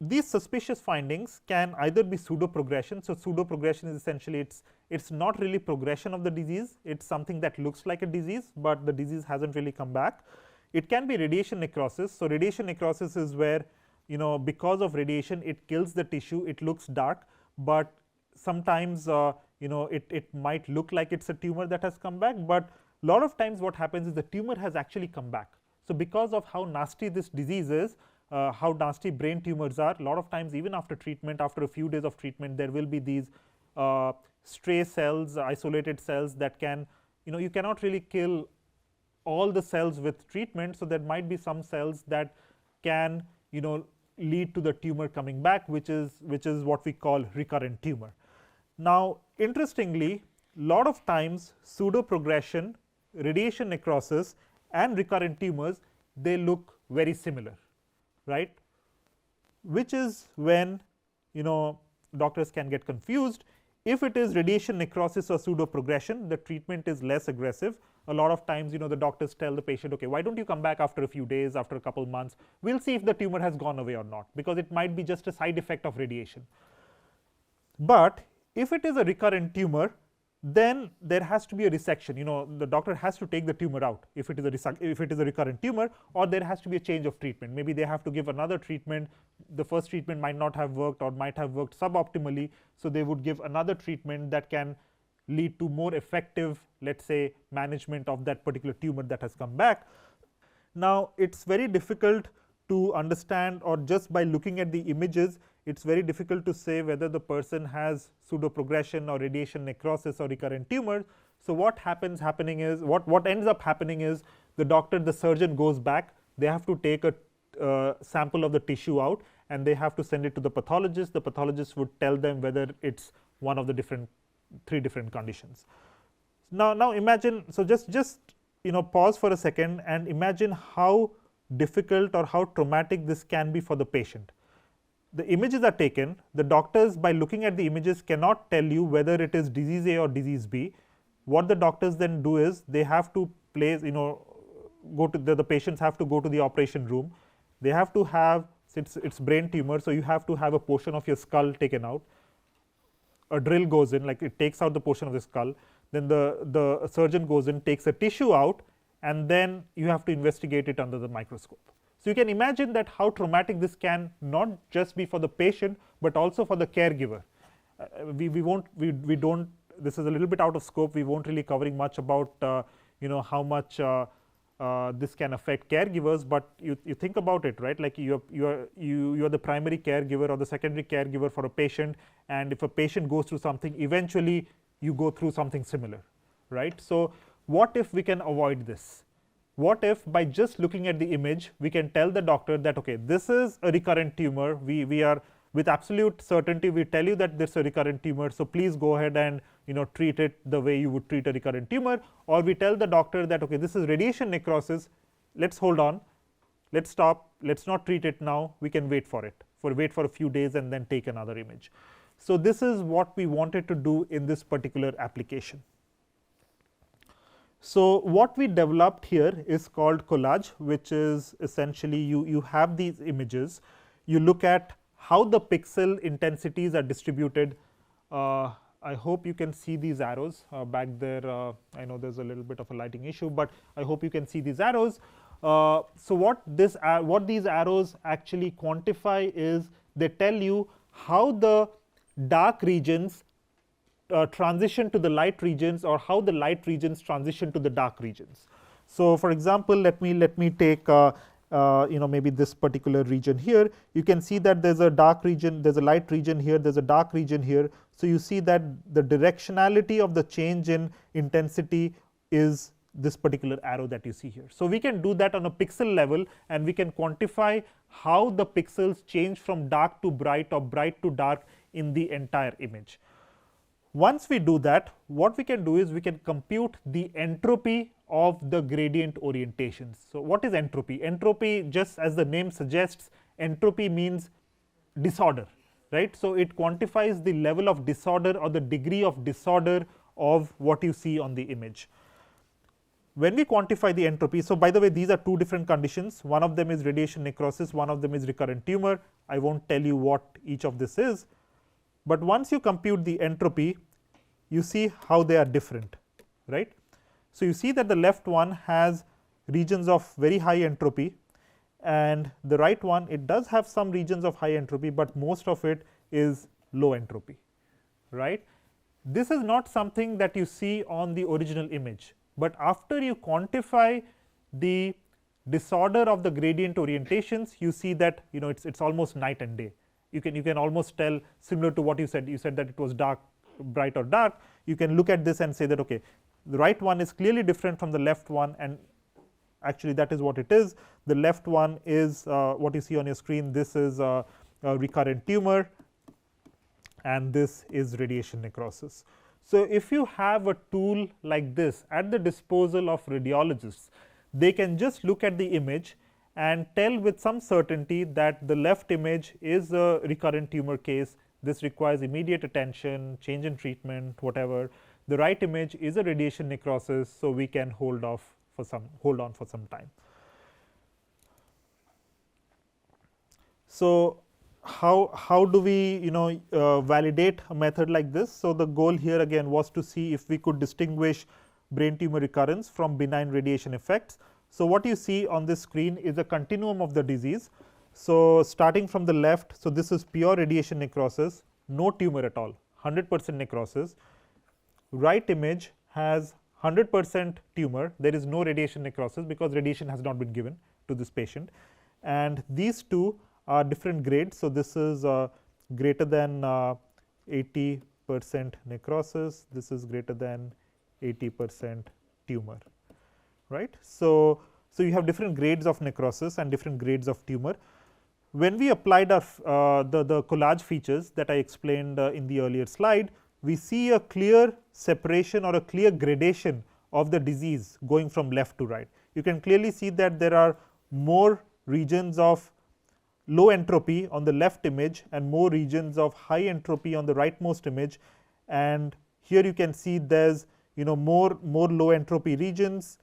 these suspicious findings can either be pseudo-progression. So pseudo-progression is essentially, it's not really progression of the disease, it's something that looks like a disease, but the disease hasn't really come back. It can be radiation necrosis. So radiation necrosis is where, because of radiation, it kills the tissue, it looks dark, but sometimes it might look like it's a tumor that has come back, but a lot of times what happens is the tumor has actually come back. So because of how nasty this disease is, how nasty brain tumors are, a lot of times even after treatment, after a few days of treatment, there will be these stray cells, isolated cells that can, you cannot really kill all the cells with treatment. So there might be some cells that can lead to the tumor coming back, which is what we call recurrent tumor. Now interestingly, a lot of times pseudo progression, radiation necrosis, and recurrent tumors, they look very similar, right, which is when doctors can get confused. If it is radiation necrosis or pseudo progression, the treatment is less aggressive. A lot of times the doctors tell the patient, okay, why don't you come back after a few days, after a couple months, we'll see if the tumor has gone away or not, because it might be just a side effect of radiation. But if it is a recurrent tumor, then there has to be a resection. The doctor has to take the tumor out if it is a recurrent tumor, or there has to be a change of treatment. Maybe they have to give another treatment. The first treatment might not have worked or might have worked suboptimally, so they would give another treatment that can lead to more effective, let's say, management of that particular tumor that has come back. Now it's very difficult to understand, or just by looking at the images, it's very difficult to say whether the person has pseudo progression or radiation necrosis or recurrent tumor. So what ends up happening is the surgeon goes back, they have to take a sample of the tissue out, and they have to send it to the pathologist. The pathologist would tell them whether it's one of the three different conditions. Now imagine, so just pause for a second and imagine how difficult or how traumatic this can be for the patient. The images are taken, the doctors, by looking at the images, cannot tell you whether it is disease A or disease B. What the doctors then do is they have to place, go to the patients have to go to the operation room. They have to have, since it's brain tumor, so you have to have a portion of your skull taken out. A drill goes in, like it takes out the portion of the skull. Then the surgeon goes in, takes a tissue out, and then you have to investigate it under the microscope. So you can imagine that how traumatic this can not just be for the patient, but also for the caregiver. We don't, this is a little bit out of scope, we won't really covering much about how much this can affect caregivers, but you think about it, right? Like you are the primary caregiver or the secondary caregiver for a patient, and if a patient goes through something, eventually you go through something similar, right? So what if we can avoid this? What if by just looking at the image, we can tell the doctor that, okay, this is a recurrent tumor, we are with absolute certainty, we tell you that this is a recurrent tumor, so please go ahead and treat it the way you would treat a recurrent tumor. Or we tell the doctor that, okay, this is radiation necrosis, let's hold on, let's stop, let's not treat it now, we can wait for it, wait for a few days and then take another image. So this is what we wanted to do in this particular application. So what we developed here is called collage, which is essentially you have these images, you look at how the pixel intensities are distributed I hope you can see these arrows back there. I know there's a little bit of a lighting issue, but I hope you can see these arrows. So what these arrows actually quantify is they tell you how the dark regions transition to the light regions, or how the light regions transition to the dark regions. So for example, let me take maybe this particular region here. You can see that there's a dark region, there's a light region here, there's a dark region here. So you see that the directionality of the change in intensity is this particular arrow that you see here. So we can do that on a pixel level, and we can quantify how the pixels change from dark to bright or bright to dark in the entire image. Once we do that, what we can do is we can compute the entropy of the gradient orientations. So what is entropy? Entropy, just as the name suggests, entropy means disorder, right? So it quantifies the level of disorder or the degree of disorder of what you see on the image. When we quantify the entropy, so by the way, these are two different conditions. One of them is radiation necrosis, one of them is recurrent tumor. I won't tell you what each of this is. But once you compute the entropy, you see how they are different, right? So you see that the left one has regions of very high entropy, and the right one, it does have some regions of high entropy, but most of it is low entropy, right? This is not something that you see on the original image, but after you quantify the disorder of the gradient orientations, you see that it's almost night and day. You can almost tell, similar to what you said that it was dark, bright or dark. You can look at this and say that, okay, the right one is clearly different from the left one, and actually that is what it is. The left one is what you see on your screen. This is a recurrent tumor, and this is radiation necrosis. So if you have a tool like this at the disposal of radiologists, they can just look at the image and tell with some certainty that the left image is a recurrent tumor case. This requires immediate attention, change in treatment, whatever. The right image is a radiation necrosis, so we can hold on for some time. So how do we validate a method like this? So the goal here again was to see if we could distinguish brain tumor recurrence from benign radiation effects. So what you see on this screen is a continuum of the disease. So starting from the left, so this is pure radiation necrosis, no tumor at all, 100% necrosis. Right image has 100% tumor, there is no radiation necrosis because radiation has not been given to this patient, and these two are different grades. So this is greater than 80% necrosis, this is greater than 80% tumor, right? So you have different grades of necrosis and different grades of tumor. When we applied our the collage features that I explained in the earlier slide, we see a clear separation or a clear gradation of the disease going from left to right. You can clearly see that there are more regions of low entropy on the left image and more regions of high entropy on the rightmost image, and here you can see there's more low entropy regions,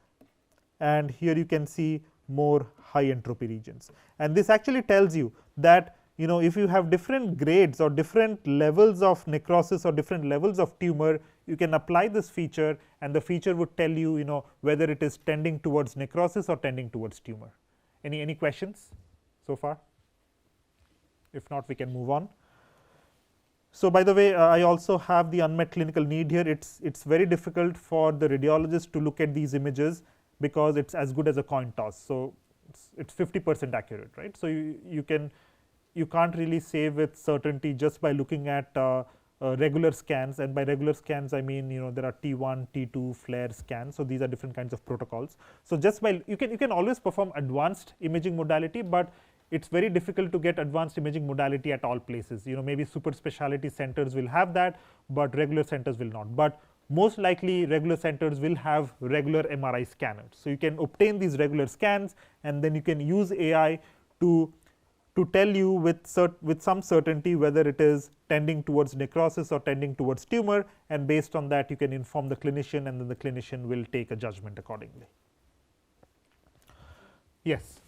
and here you can see more high entropy regions. And this actually tells you that if you have different grades or different levels of necrosis or different levels of tumor, you can apply this feature, and the feature would tell you whether it is tending towards necrosis or tending towards tumor. Any questions so far? If not, we can move on. So by the way, I also have the unmet clinical need here. It's very difficult for the radiologist to look at these images because it's as good as a coin toss. So it's 50% accurate, right? So you can't really say with certainty just by looking at regular scans, and by regular scans I mean there are T1, T2 flare scans. So these are different kinds of protocols. So just by you can always perform advanced imaging modality, but it's very difficult to get advanced imaging modality at all places. Maybe super specialty centers will have that, but regular centers will not. But most likely regular centers will have regular MRI scanners. So you can obtain these regular scans, and then you can use AI to tell you with some certainty whether it is tending towards necrosis or tending towards tumor, and based on that you can inform the clinician, and then the clinician will take a judgment accordingly. Yes.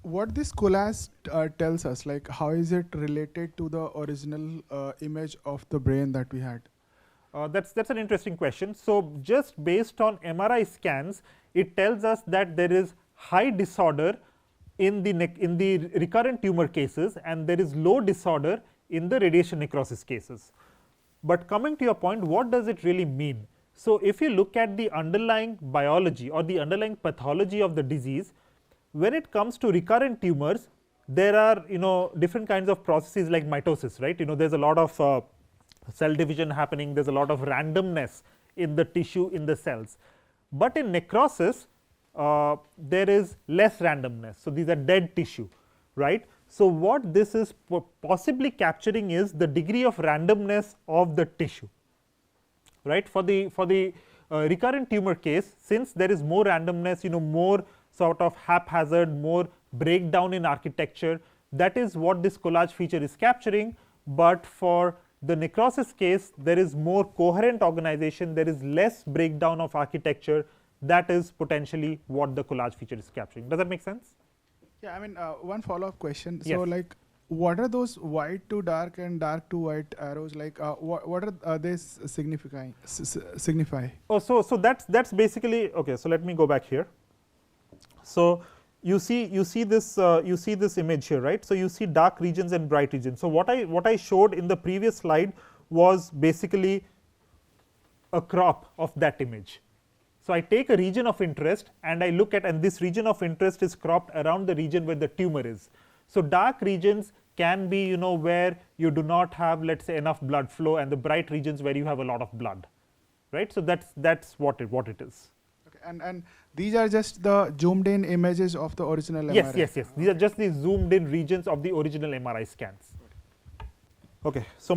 what this collage tells us, like how is it related to the original image of the brain that we had? That's an interesting question. So, just based on MRI scans, it tells us that there is high disorder in the recurrent tumor cases, and there is low disorder in the radiation necrosis cases. But coming to your point, what does it really mean? So, if you look at the underlying biology or the underlying pathology of the disease, when it comes to recurrent tumors, there are different kinds of processes like mitosis, right? There is a lot of cell division happening, there is a lot of randomness in the tissue, in the cells. But in necrosis, there is less randomness. So, these are dead tissue, right. So, what this is possibly capturing is the degree of randomness of the tissue, right. For the recurrent tumor case, since there is more randomness, more sort of haphazard, more breakdown in architecture, that is what this collage feature is capturing. But for the necrosis case, there is more coherent organization, there is less breakdown of architecture. That is potentially what the collage feature is capturing. Does that make sense? Yeah, I mean, one follow-up question. Yes. So, like, what are those white to dark and dark to white arrows? Like, what are they signifying? Signify? Oh, so that's basically okay. So let me go back here. So you see this image here, right? So you see dark regions and bright regions. So what I showed in the previous slide was basically a crop of that image. So I take a region of interest and I look at, and this region of interest is cropped around the region where the tumor is. So dark regions can be where you do not have, let's say, enough blood flow, and the bright regions where you have a lot of blood, right? So that's what it is. Okay, and these are just the zoomed in images of the original MRI? Yes. These are just the zoomed in regions of the original MRI scans. Okay, so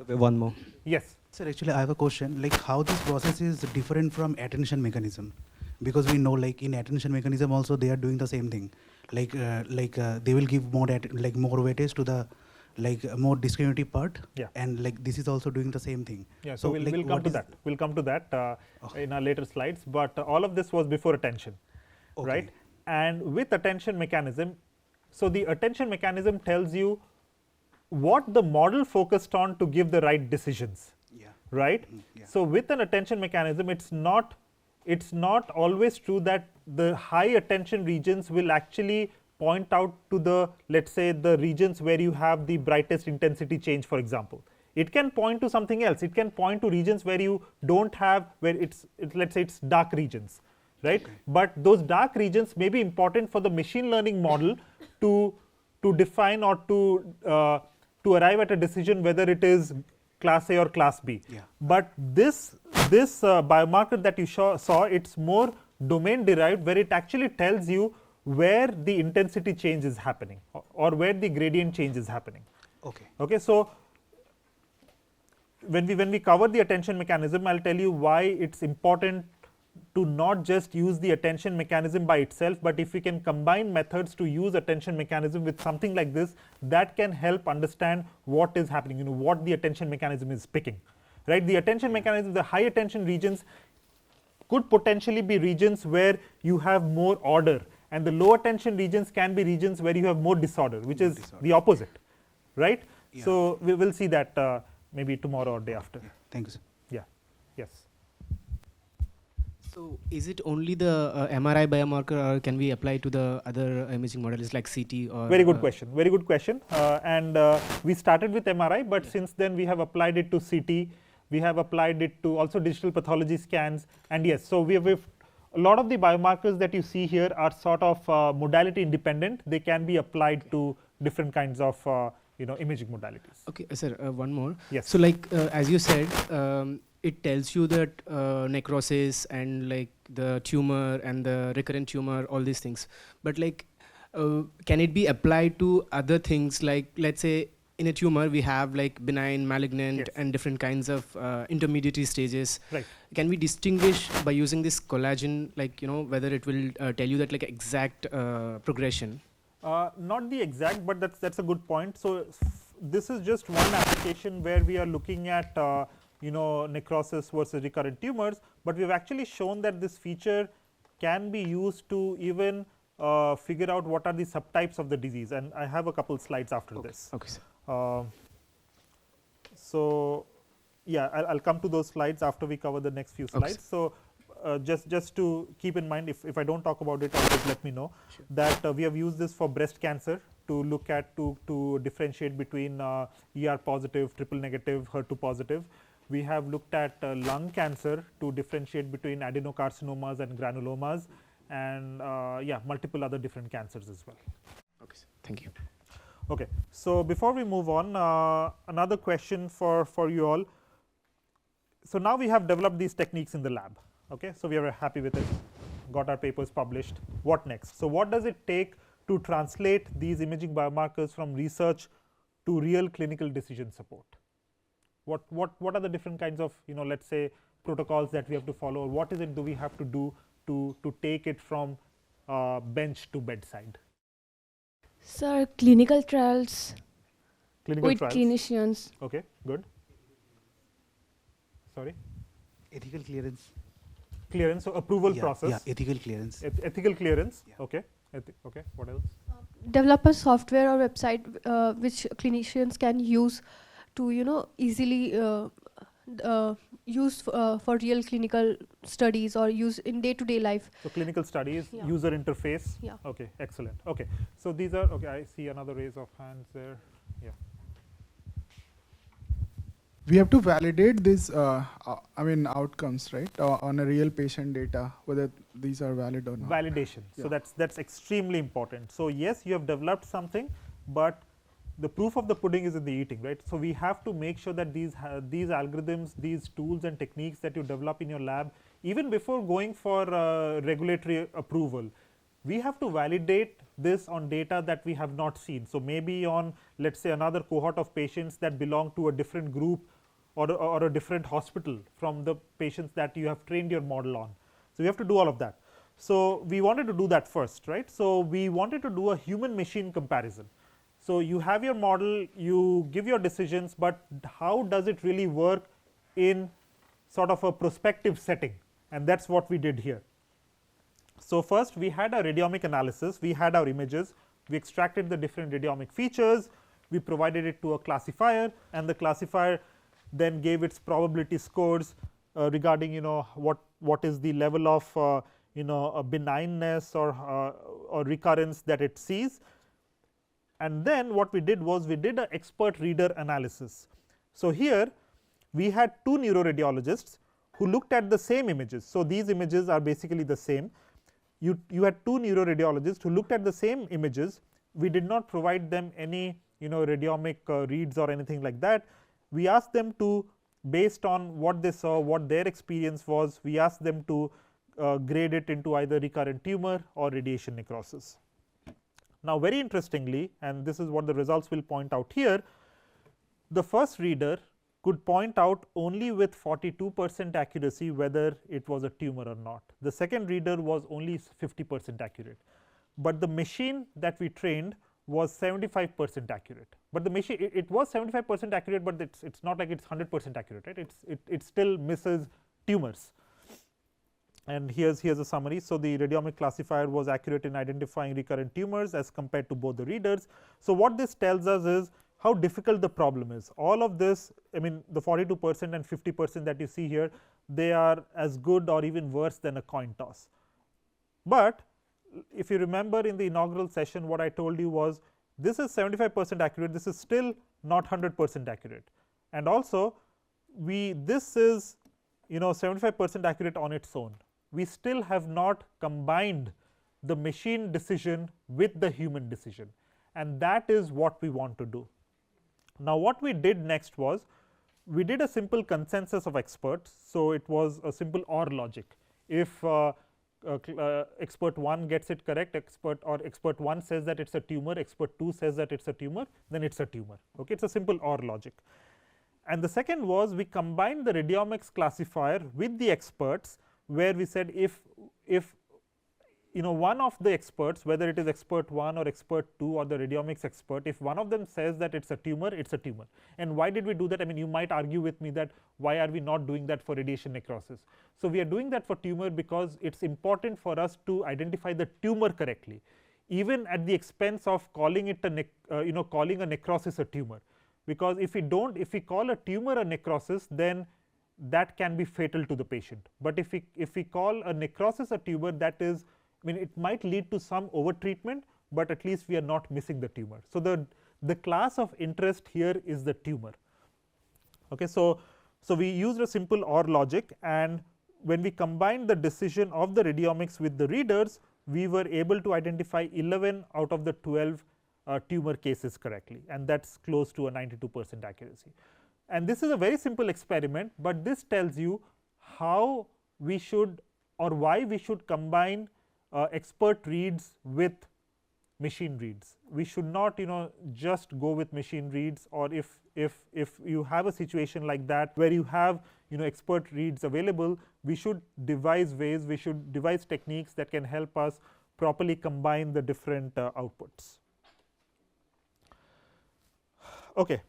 one more. Yes. Sir, actually I have a question, like how this process is different from attention mechanism, because we know like in attention mechanism also they are doing the same thing, like they will give more more weightage to the more discriminative part, yeah. And like this is also doing the same thing. Yeah, so we'll come to that. We'll come to that in our later slides, but all of this was before attention, okay. Right? And with attention mechanism, so the attention mechanism tells you what the model focused on to give the right decisions. Right. Yeah. So with an attention mechanism, it's not always true that the high attention regions will actually point out to the, let's say, the regions where you have the brightest intensity change, for example. It can point to something else. It can point to regions where you don't have, where it's let's say it's dark regions, right? Okay. But those dark regions may be important for the machine learning model to define or to arrive at a decision whether it is class A or class B. Yeah. But this biomarker that you saw, it's more domain derived, where it actually tells you where the intensity change is happening or where the gradient change is happening. Okay. Okay. So when we cover the attention mechanism, I'll tell you why it's important to not just use the attention mechanism by itself, but if we can combine methods to use attention mechanism with something like this, that can help understand what is happening, what the attention mechanism is picking, right? The attention mechanism, the high attention regions could potentially be regions where you have more order, and the low attention regions can be regions where you have more disorder, which is the opposite, right? Yeah. So we will see that maybe tomorrow or day after. Yeah. Thank you, sir. Yeah. Yes. So is it only the MRI biomarker, or can we apply to the other imaging models like CT or? Very good question. Very good question. And we started with MRI, but since then we have applied it to CT. We have applied it to also digital pathology scans. And yes, so we have a lot of the biomarkers that you see here are sort of modality independent. They can be applied to different kinds of imaging modalities. Okay, sir. One more. Yes. So like as you said. It tells you that necrosis and like the tumor and the recurrent tumor, all these things. But like, can it be applied to other things? Like, let's say in a tumor we have like benign, malignant, yes, and different kinds of intermediary stages. Right. Can we distinguish by using this collagen, like whether it will tell you that like exact progression? Not the exact, but that's a good point. So this is just one application where we are looking at necrosis versus recurrent tumors, but we've actually shown that this feature can be used to even figure out what are the subtypes of the disease, and I have a couple slides after this. Okay, sir. So yeah, I'll come to those slides after we cover the next few slides. So just to keep in mind, if I don't talk about it, just let me know. Sure. That we have used this for breast cancer to look at to differentiate between ER positive, triple negative, HER2 positive. We have looked at lung cancer to differentiate between adenocarcinomas and granulomas, and yeah, multiple other different cancers as well. Okay, sir. Thank you. Okay, so before we move on, another question for you all. So now we have developed these techniques in the lab. Okay, so we are happy with it, got our papers published. What next? So what does it take to translate these imaging biomarkers from research to real clinical decision support? What are the different kinds of, let's say, protocols that we have to follow, or what is it do we have to do to take it from bench to bedside? Sir, clinical trials with trials. clinicians. Okay, good. Sorry? Ethical clearance. Clearance, so approval process. Yeah, ethical clearance. Ethical clearance, yeah. Okay. Okay, what else? Develop a software or website which clinicians can use to, easily use for real clinical studies or use in day-to-day life. So clinical studies, yeah. User interface. Yeah. Okay, excellent. Okay, so these are, okay, I see another raise of hands there. Yeah. We have to validate these, outcomes, right, on a real patient data, whether these are valid or not. Validation. Yeah. So that's extremely important. So yes, you have developed something, but the proof of the pudding is in the eating, right? So we have to make sure that these algorithms, these tools and techniques that you develop in your lab, even before going for regulatory approval, we have to validate this on data that we have not seen. So maybe on, let's say, another cohort of patients that belong to a different group or a different hospital from the patients that you have trained your model on. So we have to do all of that. So we wanted to do that first, right? So we wanted to do a human machine comparison. So you have your model, you give your decisions, but how does it really work in sort of a prospective setting? And that's what we did here. So first we had a radiomic analysis, we had our images, we extracted the different radiomic features, we provided it to a classifier, and the classifier then gave its probability scores regarding what is the level of a benignness or recurrence that it sees. And then what we did was we did an expert reader analysis. So here we had two neuroradiologists who looked at the same images. So these images are basically the same. You had two neuroradiologists who looked at the same images. We did not provide them any radiomic reads or anything like that. We asked them to, based on what they saw, what their experience was, we asked them to grade it into either recurrent tumor or radiation necrosis. Now very interestingly, and this is what the results will point out here, the first reader could point out only with 42% accuracy whether it was a tumor or not. The second reader was only 50% accurate, but the machine that we trained was 75% accurate. But the machine, it was 75% accurate, but it's not like it's 100% accurate, right? It still misses tumors. And here's a summary. So the radiomic classifier was accurate in identifying recurrent tumors as compared to both the readers. So what this tells us is how difficult the problem is. All of this, I mean, the 42% and 50% that you see here, they are as good or even worse than a coin toss. But if you remember in the inaugural session, what I told you was this is 75% accurate, this is still not 100% accurate. And also this is 75% accurate on its own. We still have not combined the machine decision with the human decision, and that is what we want to do. Now what we did next was we did a simple consensus of experts. So it was a simple OR logic. If expert 1 gets it correct, expert 1 says that it's a tumor, expert 2 says that it's a tumor, then it's a tumor. Okay, it's a simple OR logic. And the second was we combined the radiomics classifier with the experts, where we said if one of the experts, whether it is expert 1 or expert 2 or the radiomics expert, if one of them says that it's a tumor, it's a tumor. And why did we do that? I mean, you might argue with me that why are we not doing that for radiation necrosis? So we are doing that for tumor because it's important for us to identify the tumor correctly, even at the expense of calling it a calling a necrosis a tumor. Because if we call a tumor a necrosis, then that can be fatal to the patient. But if we call a necrosis a tumor, that is, I mean, it might lead to some overtreatment, but at least we are not missing the tumor. So the class of interest here is the tumor. Okay, so we used a simple OR logic, and when we combined the decision of the radiomics with the readers, we were able to identify 11 out of the 12 tumor cases correctly, and that's close to a 92% accuracy. And this is a very simple experiment, but this tells you how we should or why we should combine expert reads with machine reads. We should not just go with machine reads, or if you have a situation like that where you have expert reads available, we should devise ways, we should devise techniques that can help us properly combine the different outputs. Okay.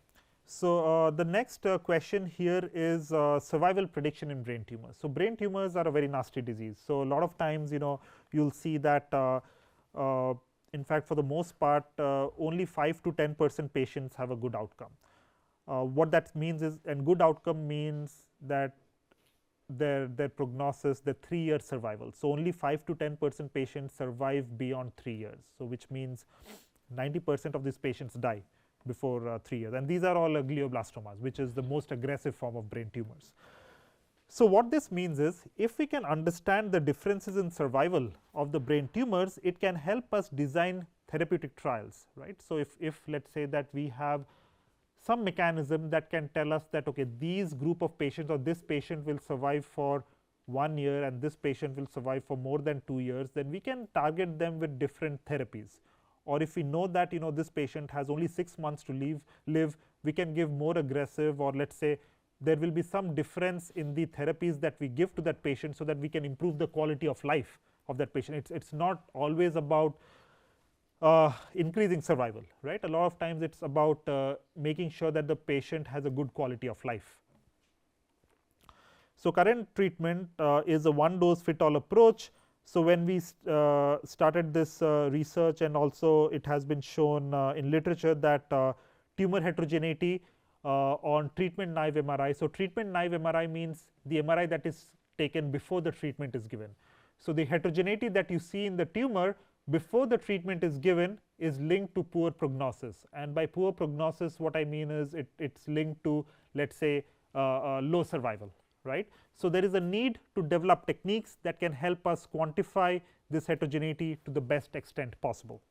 So the next question here is survival prediction in brain tumors. So brain tumors are a very nasty disease. So a lot of times you'll see that in fact for the most part only 5 to 10% patients have a good outcome. What that means is, and good outcome means that their prognosis, the 3-year survival. So only 5 to 10% patients survive beyond 3 years. So which means 90% of these patients die before 3 years, and these are all glioblastomas, which is the most aggressive form of brain tumors. So what this means is, if we can understand the differences in survival of the brain tumors, it can help us design therapeutic trials, right. So if let's say that we have some mechanism that can tell us that okay, these group of patients or this patient will survive for 1 year and this patient will survive for more than 2 years, then we can target them with different therapies. Or if we know that this patient has only 6 months to live, we can give more aggressive, or let's say there will be some difference in the therapies that we give to that patient, so that we can improve the quality of life of that patient. It's not always about increasing survival, right. A lot of times it's about making sure that the patient has a good quality of life. So current treatment is a one dose fit all approach. So when we started this research, and also it has been shown in literature that tumor heterogeneity on treatment naive MRI. So treatment naive MRI means the MRI that is taken before the treatment is given. So the heterogeneity that you see in the tumor before the treatment is given is linked to poor prognosis, and by poor prognosis what I mean is it's linked to, let's say, low survival, right. So there is a need to develop techniques that can help us quantify this heterogeneity to the best extent possible.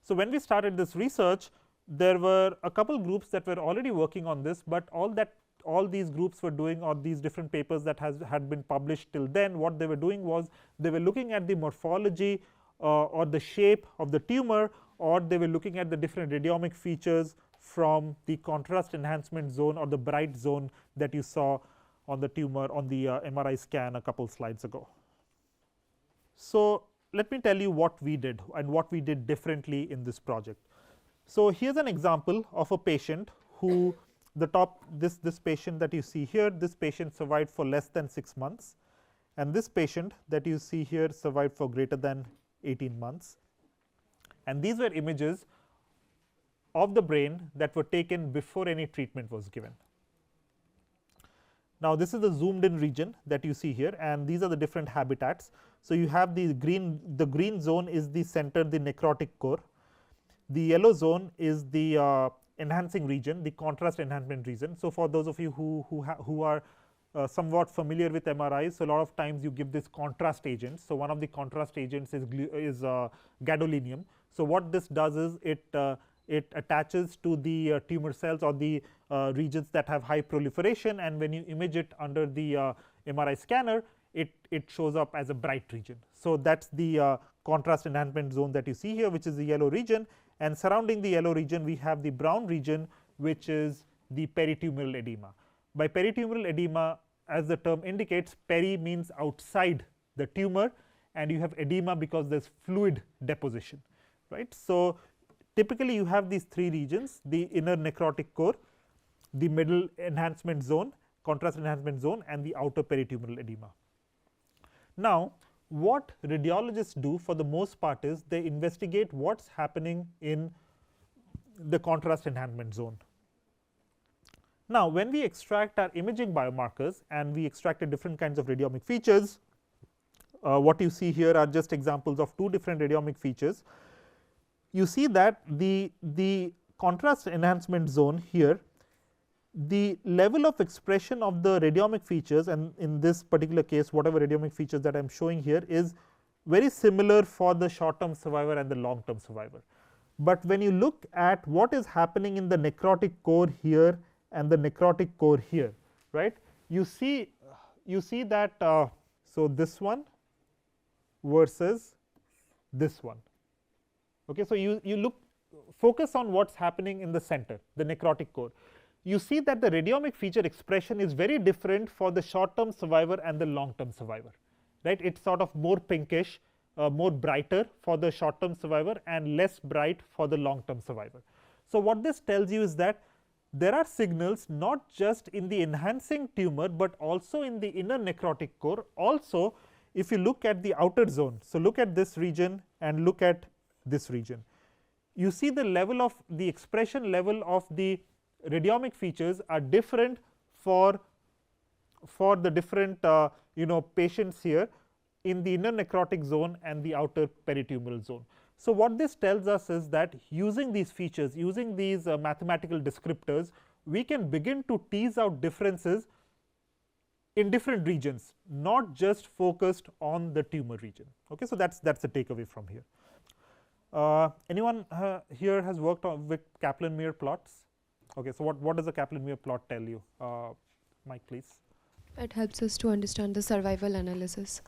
So when we started this research, there were a couple groups that were already working on this, but all these groups were doing, or these different papers that had been published till then, what they were doing was they were looking at the morphology or the shape of the tumor, or they were looking at the different radiomic features from the contrast enhancement zone or the bright zone that you saw on the tumor on the MRI scan a couple slides ago. So let me tell you what we did and what we did differently in this project. So here's an example of a patient who this patient that you see here, this patient survived for less than 6 months, and this patient that you see here survived for greater than 18 months. And these were images of the brain that were taken before any treatment was given. Now this is the zoomed in region that you see here, and these are the different habitats. So you have the green zone is the center, the necrotic core. The yellow zone is the enhancing region, the contrast enhancement region. So for those of you who are somewhat familiar with MRIs, so a lot of times you give this contrast agent. So one of the contrast agents is gadolinium. So what this does is it attaches to the tumor cells or the regions that have high proliferation, and when you image it under the MRI scanner, it shows up as a bright region. So that's the contrast enhancement zone that you see here, which is the yellow region, and surrounding the yellow region we have the brown region, which is the peritumoral edema. By peritumoral edema, as the term indicates, peri means outside the tumor, and you have edema because there's fluid deposition, right. So typically you have these three regions, the inner necrotic core, the middle enhancement zone, contrast enhancement zone, and the outer peritumoral edema. Now what radiologists do for the most part is they investigate what's happening in the contrast enhancement zone. Now when we extract our imaging biomarkers and we extracted different kinds of radiomic features, what you see here are just examples of two different radiomic features. You see that the contrast enhancement zone here, the level of expression of the radiomic features, and in this particular case whatever radiomic features that I am showing here, is very similar for the short term survivor and the long term survivor. But when you look at what is happening in the necrotic core here and the necrotic core here, right, you see that so this one versus this one. Okay, so you focus on what's happening in the center, the necrotic core. You see that the radiomic feature expression is very different for the short term survivor and the long term survivor, right. It's sort of more pinkish, more brighter for the short term survivor and less bright for the long term survivor. So what this tells you is that there are signals not just in the enhancing tumor but also in the inner necrotic core. Also if you look at the outer zone, so look at this region and look at this region, you see the level of the expression level of the radiomic features are different for the different patients here in the inner necrotic zone and the outer peritumoral zone. So what this tells us is that using these features, using these mathematical descriptors, we can begin to tease out differences in different regions, not just focused on the tumor region. Okay, so that's the takeaway from here. Anyone here has worked with Kaplan-Meier plots? Okay, so what does a Kaplan-Meier plot tell you? Mike, please. It helps us to understand the survival analysis,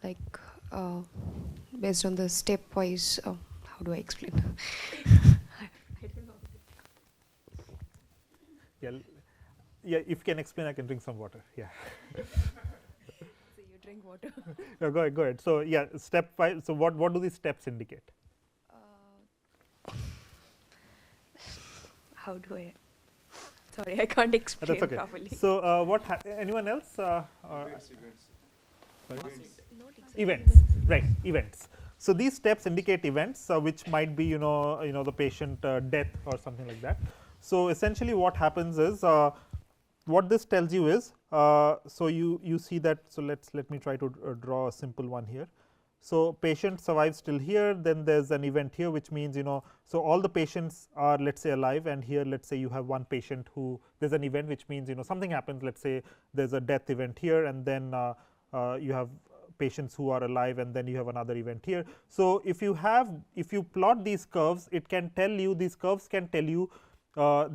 like based on the stepwise. How do I explain? I don't know. Yeah. If you can explain, I can drink some water. Yeah. So you drink water. No, go ahead. So yeah, step 5. So what do these steps indicate? How do I? Sorry, I can't explain That's okay. properly. So anyone else? Events. Right, events. So these steps indicate events which might be the patient death or something like that. So essentially what happens is what this tells you is so you see that. So let me try to draw a simple one here. So patient survives till here, then there's an event here, which means so all the patients are, let's say, alive, and here let's say you have one patient who there's an event, which means something happens. Let's say there's a death event here, and then you have patients who are alive, and then you have another event here. So if you plot these curves, it can tell you, these curves can tell you,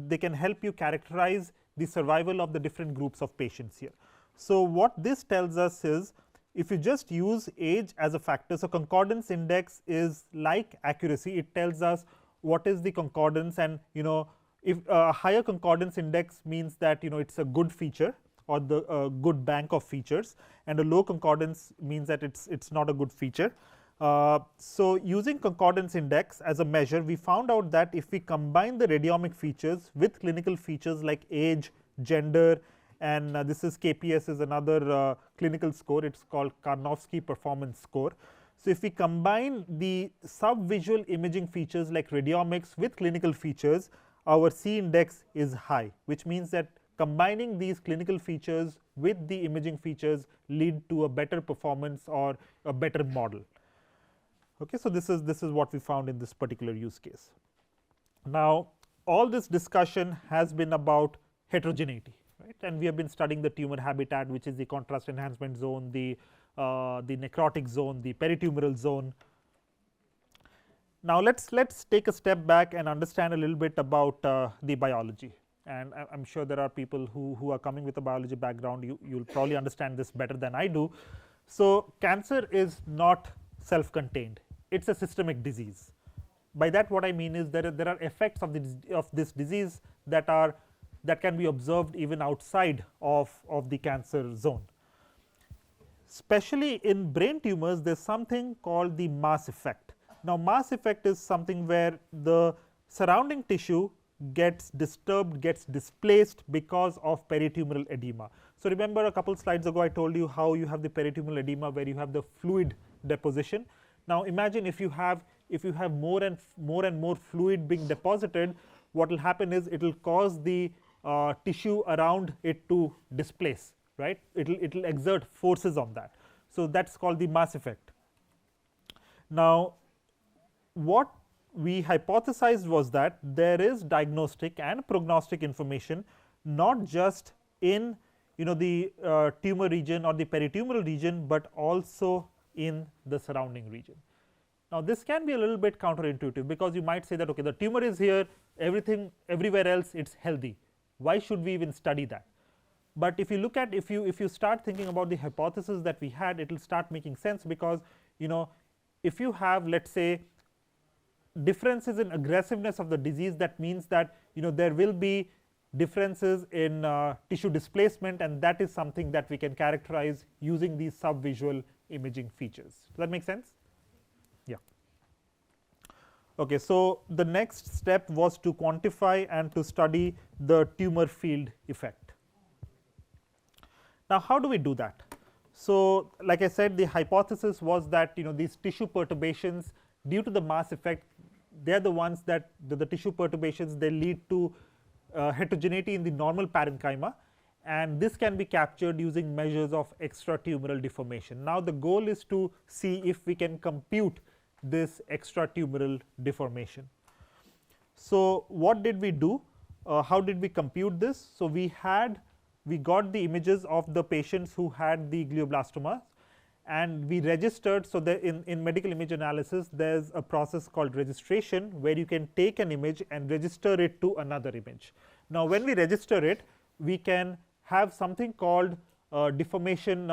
they can help you characterize the survival of the different groups of patients here. So what this tells us is, if you just use age as a factor, so concordance index is like accuracy. It tells us what is the concordance, and if a higher concordance index means that it's a good feature or the good bank of features, and a low concordance means that it's not a good feature. So using concordance index as a measure, we found out that if we combine the radiomic features with clinical features like age, gender, and this is KPS is another clinical score. It's called Karnofsky Performance Score. So if we combine the subvisual imaging features like radiomics with clinical features, our C index is high, which means that combining these clinical features with the imaging features lead to a better performance or a better model. Okay, so this is what we found in this particular use case. Now all this discussion has been about heterogeneity. Right? And we have been studying the tumor habitat, which is the contrast enhancement zone, the necrotic zone, the peritumoral zone. Now let's take a step back and understand a little bit about the biology. And I'm sure there are people who are coming with a biology background. You'll probably understand this better than I do. So cancer is not self-contained; it's a systemic disease. By that, what I mean is there are effects of this disease that can be observed even outside of the cancer zone. especially in brain tumors, there is something called the mass effect. Now, mass effect is something where the surrounding tissue gets disturbed, gets displaced because of peritumoral edema. So, remember a couple slides ago I told you how you have the peritumoral edema where you have the fluid deposition. Now, imagine if you have more and more fluid being deposited, what will happen is it will cause the tissue around it to displace, right. It will exert forces on that. So, that is called the mass effect. Now, what we hypothesized was that there is diagnostic and prognostic information not just in the tumor region or the peritumoral region, but also in the surrounding region. Now, this can be a little bit counterintuitive, because you might say that okay, the tumor is here, everything everywhere else it is healthy, why should we even study that? But if you look at, if you start thinking about the hypothesis that we had, it will start making sense, because if you have, let us say, differences in aggressiveness of the disease, that means that there will be differences in tissue displacement, and that is something that we can characterize using these subvisual imaging features. Does that make sense? Yeah. Okay, so the next step was to quantify and to study the tumor field effect. Now, how do we do that? So, like I said, the hypothesis was that these tissue perturbations due to the mass effect, they are the ones that the tissue perturbations, they lead to heterogeneity in the normal parenchyma, and this can be captured using measures of extratumoral deformation. Now, the goal is to see if we can compute this extratumoral deformation. So, what did we do? How did we compute this? So, we got the images of the patients who had the glioblastoma, and we registered. So, in medical image analysis, there is a process called registration, where you can take an image and register it to another image. Now, when we register it, we can have something called deformation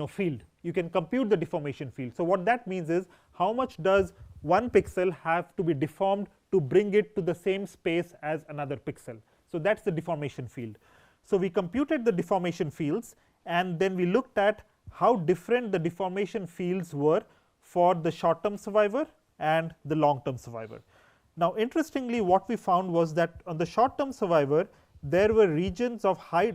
field. You can compute the deformation field. So, what that means is how much does one pixel have to be deformed to bring it to the same space as another pixel. So, that is the deformation field. So, we computed the deformation fields, and then we looked at how different the deformation fields were for the short term survivor and the long term survivor. Now, interestingly, what we found was that on the short term survivor, there were regions of high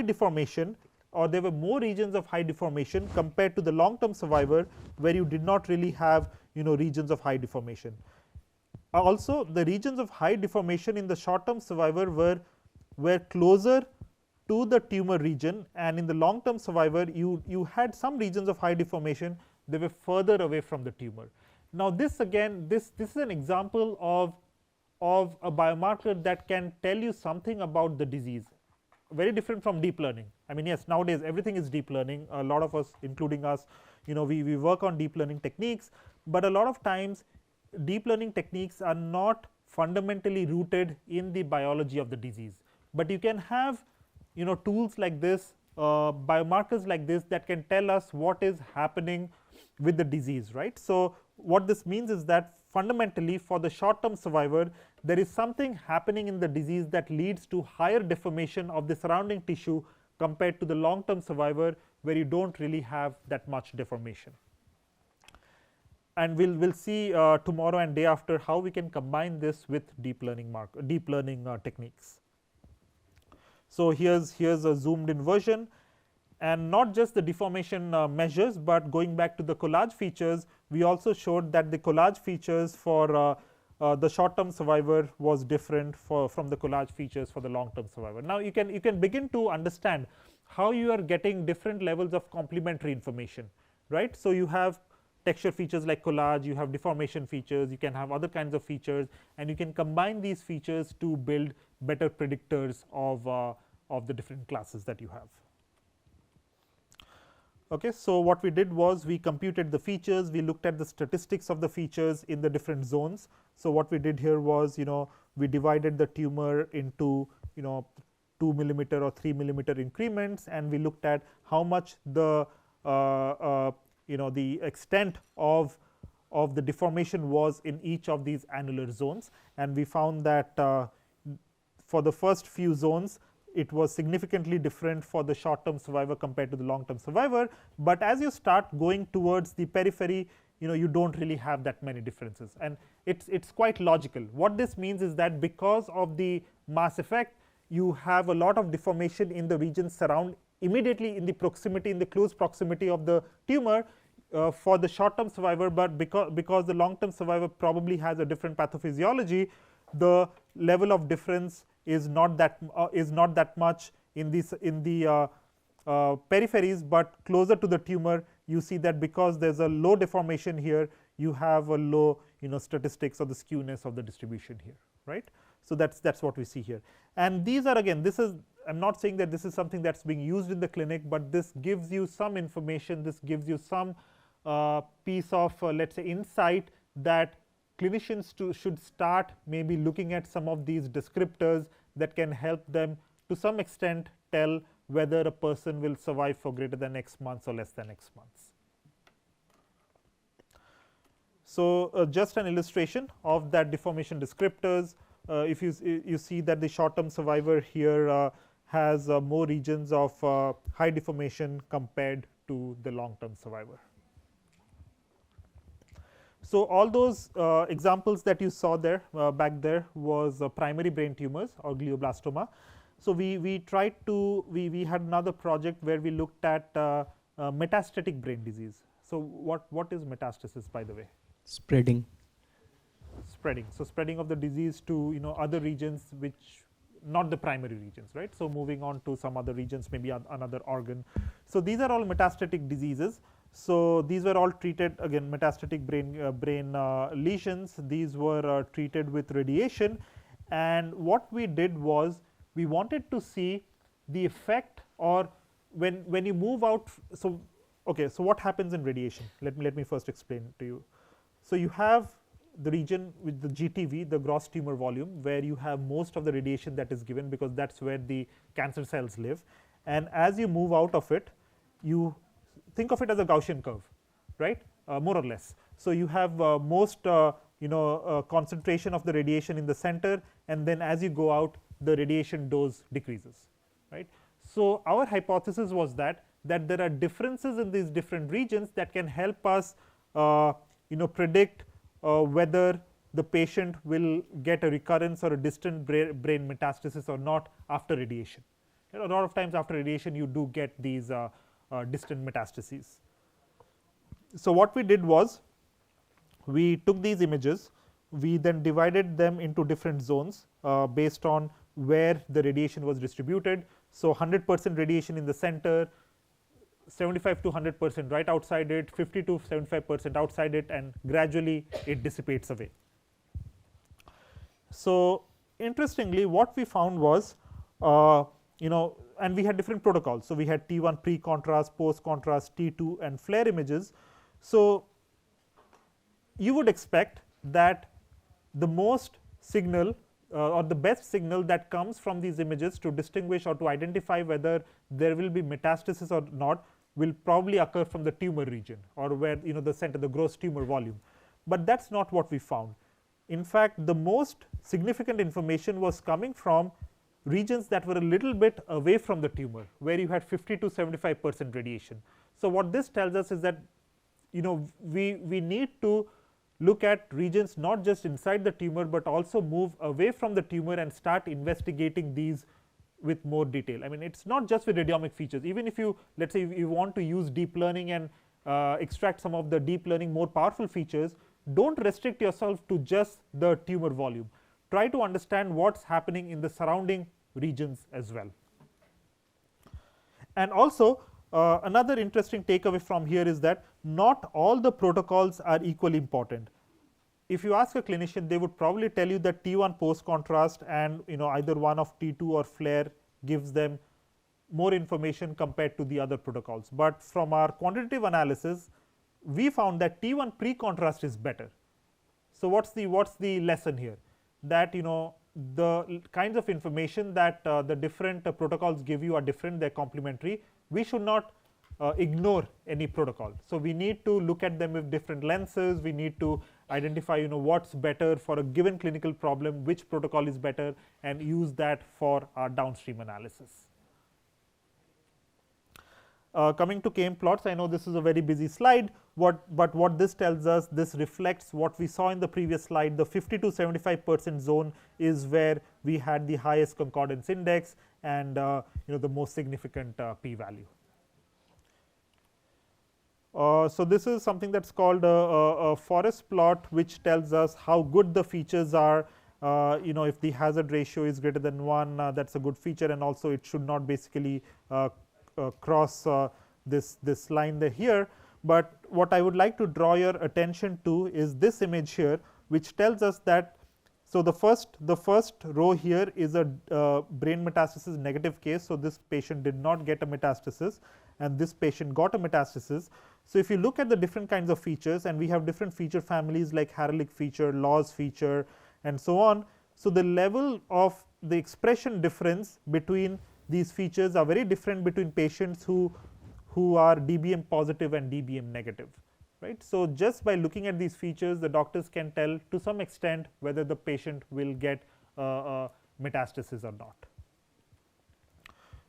deformation, or there were more regions of high deformation compared to the long term survivor, where you did not really have regions of high deformation. Also, the regions of high deformation in the short term survivor were closer to the tumor region, and in the long term survivor you had some regions of high deformation, they were further away from the tumor. Now, this again, this is an example of a biomarker that can tell you something about the disease, very different from deep learning. I mean, yes, nowadays everything is deep learning, a lot of us, including us, we work on deep learning techniques, but a lot of times deep learning techniques are not fundamentally rooted in the biology of the disease, but you can have tools like this, biomarkers like this, that can tell us what is happening with the disease, right. So, what this means is that fundamentally for the short term survivor, there is something happening in the disease that leads to higher deformation of the surrounding tissue compared to the long term survivor, where you do not really have that much deformation. And we will see tomorrow and day after how we can combine this with deep learning techniques. So, here is a zoomed in version, and not just the deformation measures, but going back to the collage features, we also showed that the collage features for the short term survivor was different from the collage features for the long term survivor. Now, you can begin to understand how you are getting different levels of complementary information, right. So, you have texture features like collage, you have deformation features, you can have other kinds of features, and you can combine these features to build better predictors of the different classes that you have. Okay, so, what we did was we computed the features, we looked at the statistics of the features in the different zones. So, what we did here was we divided the tumor into 2 millimeter or 3 millimeter increments, and we looked at how much the the extent of the deformation was in each of these annular zones, and we found that for the first few zones it was significantly different for the short term survivor compared to the long term survivor, but as you start going towards the periphery, you don't really have that many differences, and it's quite logical. What this means is that because of the mass effect, you have a lot of deformation in the regions immediately in the proximity, in the close proximity of the tumor for the short term survivor, but because the long term survivor probably has a different pathophysiology, the level of difference is not that much in the peripheries, but closer to the tumor you see that because there is a low deformation here, you have a low statistics or the skewness of the distribution here, right. So that's what we see here, and these are, again, this is, I'm not saying that this is something that's being used in the clinic, but this gives you some information, this gives you some piece of let's say insight that clinicians should start maybe looking at some of these descriptors that can help them to some extent tell whether a person will survive for greater than X months or less than X months. So just an illustration of that deformation descriptors. If you see that the short term survivor here has more regions of high deformation compared to the long term survivor. So all those examples that you saw there back there was primary brain tumors or glioblastoma. So we tried to, we had another project where we looked at metastatic brain disease. So what is metastasis, by the way? Spreading. So spreading of the disease to other regions, which not the primary regions, right. So moving on to some other regions, maybe another organ. So these are all metastatic diseases. So these were all treated, again, metastatic brain lesions. These were treated with radiation, and what we did was we wanted to see the effect, or when you move out. So okay, so what happens in radiation? Let me first explain to you. So you have the region with the GTV, the gross tumor volume, where you have most of the radiation that is given, because that's where the cancer cells live, and as you move out of it, you think of it as a Gaussian curve, right, more or less. So you have most concentration of the radiation in the center, and then as you go out, the radiation dose decreases, right. So our hypothesis was that there are differences in these different regions that can help us predict whether the patient will get a recurrence or a distant brain metastasis or not after radiation. A lot of times after radiation you do get these distant metastases. So what we did was we took these images, we then divided them into different zones based on where the radiation was distributed. So 100% radiation in the center, 75 to 100% right outside it, 50 to 75% outside it, and gradually it dissipates away. So interestingly, what we found was and we had different protocols. So we had T1 pre-contrast, post-contrast, T2 and flare images. So you would expect that the most signal or the best signal that comes from these images to distinguish or to identify whether there will be metastasis or not will probably occur from the tumor region, or where the center, the gross tumor volume. But that's not what we found. In fact, the most significant information was coming from regions that were a little bit away from the tumor, where you had 50 to 75% radiation. So what this tells us is that we need to look at regions not just inside the tumor, but also move away from the tumor and start investigating these with more detail. I mean, it's not just with radiomic features. Even if you, let's say, you want to use deep learning and extract some of the deep learning more powerful features, don't restrict yourself to just the tumor volume. Try to understand what's happening in the surrounding regions as well. And also another interesting takeaway from here is that not all the protocols are equally important. If you ask a clinician, they would probably tell you that T1 post contrast and either one of T2 or flare gives them more information compared to the other protocols. But from our quantitative analysis, we found that T1 pre contrast is better. So what's the lesson here? That the kinds of information that the different protocols give you are different, they're complementary. We should not ignore any protocol. So we need to look at them with different lenses. We need to identify what's better for a given clinical problem, which protocol is better, and use that for our downstream analysis. Coming to KM plots, I know this is a very busy slide, but what this tells us, this reflects what we saw in the previous slide. The 50 to 75% zone is where we had the highest concordance index and the most significant p-value. So this is something that's called a forest plot, which tells us how good the features are. If the hazard ratio is greater than 1, that's a good feature, and also it should not basically cross this line here. But what I would like to draw your attention to is this image here, which tells us that, so the first row here is a brain metastasis negative case. So this patient did not get a metastasis, and this patient got a metastasis. So if you look at the different kinds of features, and we have different feature families like Haralick feature, Laws feature, and so on. So the level of the expression difference between these features are very different between patients who are DBM positive and DBM negative, right. So just by looking at these features, the doctors can tell to some extent whether the patient will get metastasis or not.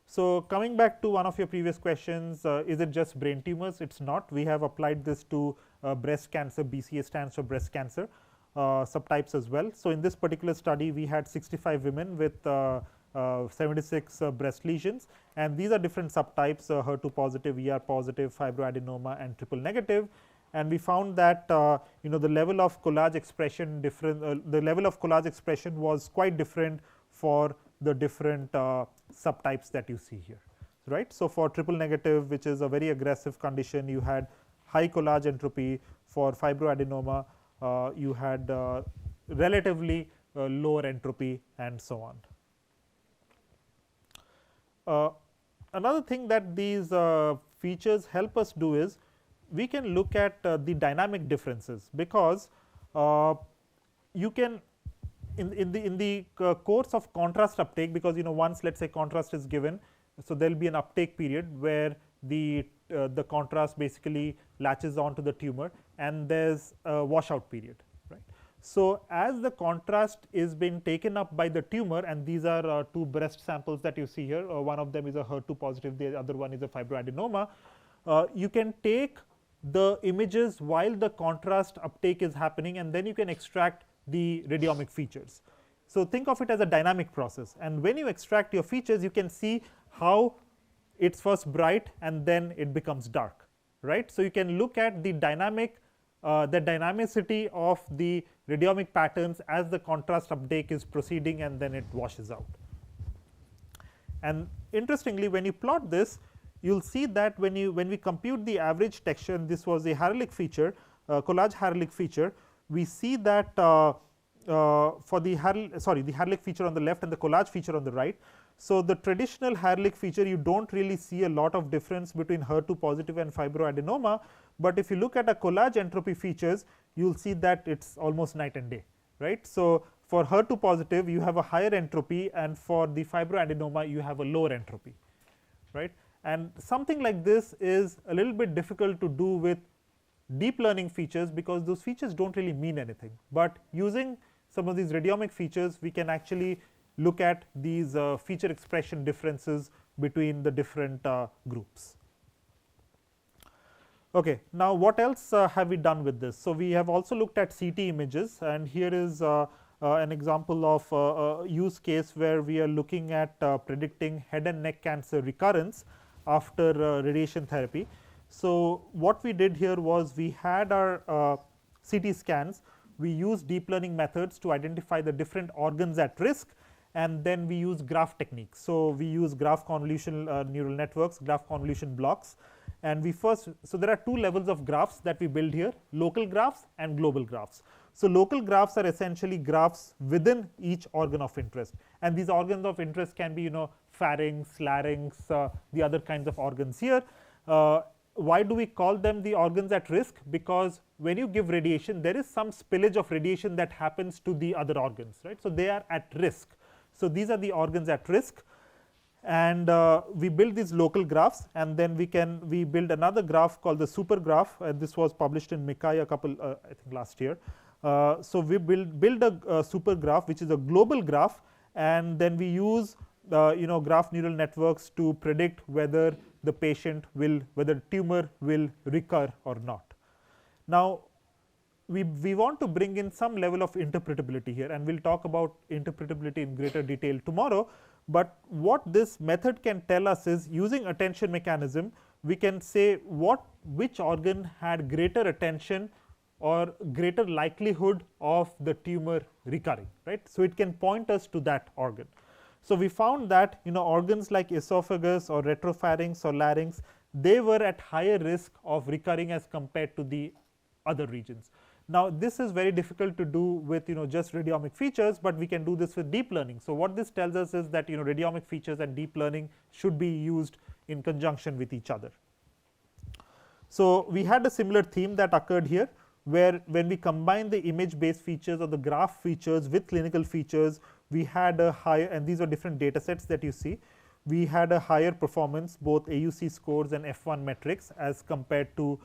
So coming back to one of your previous questions, is it just brain tumors? It's not. We have applied this to breast cancer. BCA stands for breast cancer subtypes as well. So in this particular study, we had 65 women with 76 breast lesions, and these are different subtypes: HER2 positive, ER positive, fibroadenoma, and triple negative. And we found that the level of collage expression was quite different for the different subtypes that you see here, right. So for triple negative, which is a very aggressive condition, you had high collage entropy. For fibroadenoma, you had relatively lower entropy, and so on. Another thing that these features help us do is we can look at the dynamic differences, because you can in the course of contrast uptake, because once, let's say, contrast is given, so there will be an uptake period where the contrast basically latches onto the tumor, and there's a washout period, right. So as the contrast is being taken up by the tumor, and these are two breast samples that you see here, one of them is a HER2 positive, the other one is a fibroadenoma. You can take the images while the contrast uptake is happening, and then you can extract the radiomic features. So think of it as a dynamic process, and when you extract your features, you can see how it's first bright and then it becomes dark, right. So you can look at the dynamicity of the radiomic patterns as the contrast uptake is proceeding, and then it washes out. And interestingly, when you plot this, you'll see that when we compute the average texture, and this was a Haralick feature, collage Haralick feature, we see that for the Haralick feature on the left and the collage feature on the right. So the traditional Haralick feature, you don't really see a lot of difference between HER2 positive and fibroadenoma, but if you look at a collage entropy features, you'll see that it's almost night and day, right. So for HER2 positive, you have a higher entropy, and for the fibroadenoma, you have a lower entropy, right. And something like this is a little bit difficult to do with deep learning features, because those features don't really mean anything, but using some of these radiomic features, we can actually look at these feature expression differences between the different groups. Okay, now what else have we done with this? So we have also looked at CT images, and here is an example of a use case where we are looking at predicting head and neck cancer recurrence after radiation therapy. So what we did here was we had our CT scans, we used deep learning methods to identify the different organs at risk, and then we use graph techniques. So we use graph convolution neural networks, graph convolution blocks, and so there are two levels of graphs that we build here: local graphs and global graphs. So local graphs are essentially graphs within each organ of interest, and these organs of interest can be pharynx, larynx, the other kinds of organs here. Why do we call them the organs at risk? Because when you give radiation, there is some spillage of radiation that happens to the other organs, right. So they are at risk. So these are the organs at risk, And we build these local graphs, and then we build another graph called the super graph. This was published in MICAI I think last year. So we build a super graph which is a global graph, and then we use graph neural networks to predict whether the whether tumor will recur or not. Now we want to bring in some level of interpretability here, and we'll talk about interpretability in greater detail tomorrow. But what this method can tell us is, using attention mechanism, we can say which organ had greater attention or greater likelihood of the tumor recurring, right? So it can point us to that organ. So we found that organs like esophagus or retropharynx or larynx, they were at higher risk of recurring as compared to the other regions. Now this is very difficult to do with just radiomic features, but we can do this with deep learning. So what this tells us is that radiomic features and deep learning should be used in conjunction with each other. So we had a similar theme that occurred here, where when we combine the image based features or the graph features with clinical features, we had a higher, and these are different data sets that you see, we had a higher performance, both AUC scores and F1 metrics, as compared to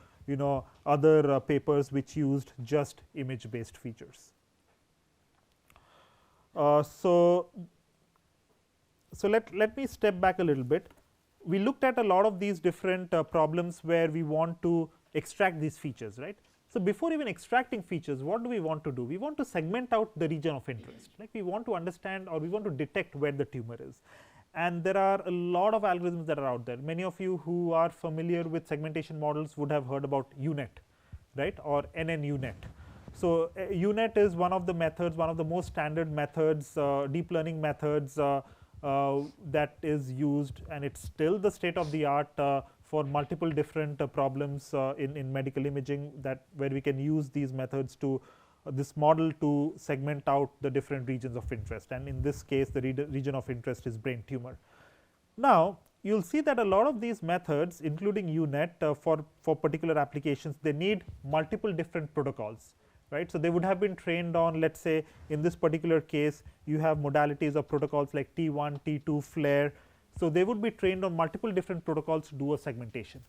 other papers which used just image based features. So let me step back a little bit. We looked at a lot of these different problems where we want to extract these features, right? So before even extracting features, what do we want to do? We want to segment out the region of interest. Like, we want to understand, or we want to detect where the tumor is. And there are a lot of algorithms that are out there. Many of you who are familiar with segmentation models would have heard about UNet, right, or NNUNet. So UNet is one of the methods, one of the most standard methods, deep learning methods that is used, and it's still the state of the art for multiple different problems in medical imaging, where we can use these methods to this model to segment out the different regions of interest, and in this case the region of interest is brain tumor. Now you will see that a lot of these methods, including UNet, for particular applications, they need multiple different protocols, right? So they would have been trained on, let's say in this particular case you have modalities of protocols like T1, T2, FLAIR. So they would be trained on multiple different protocols to do a segmentation.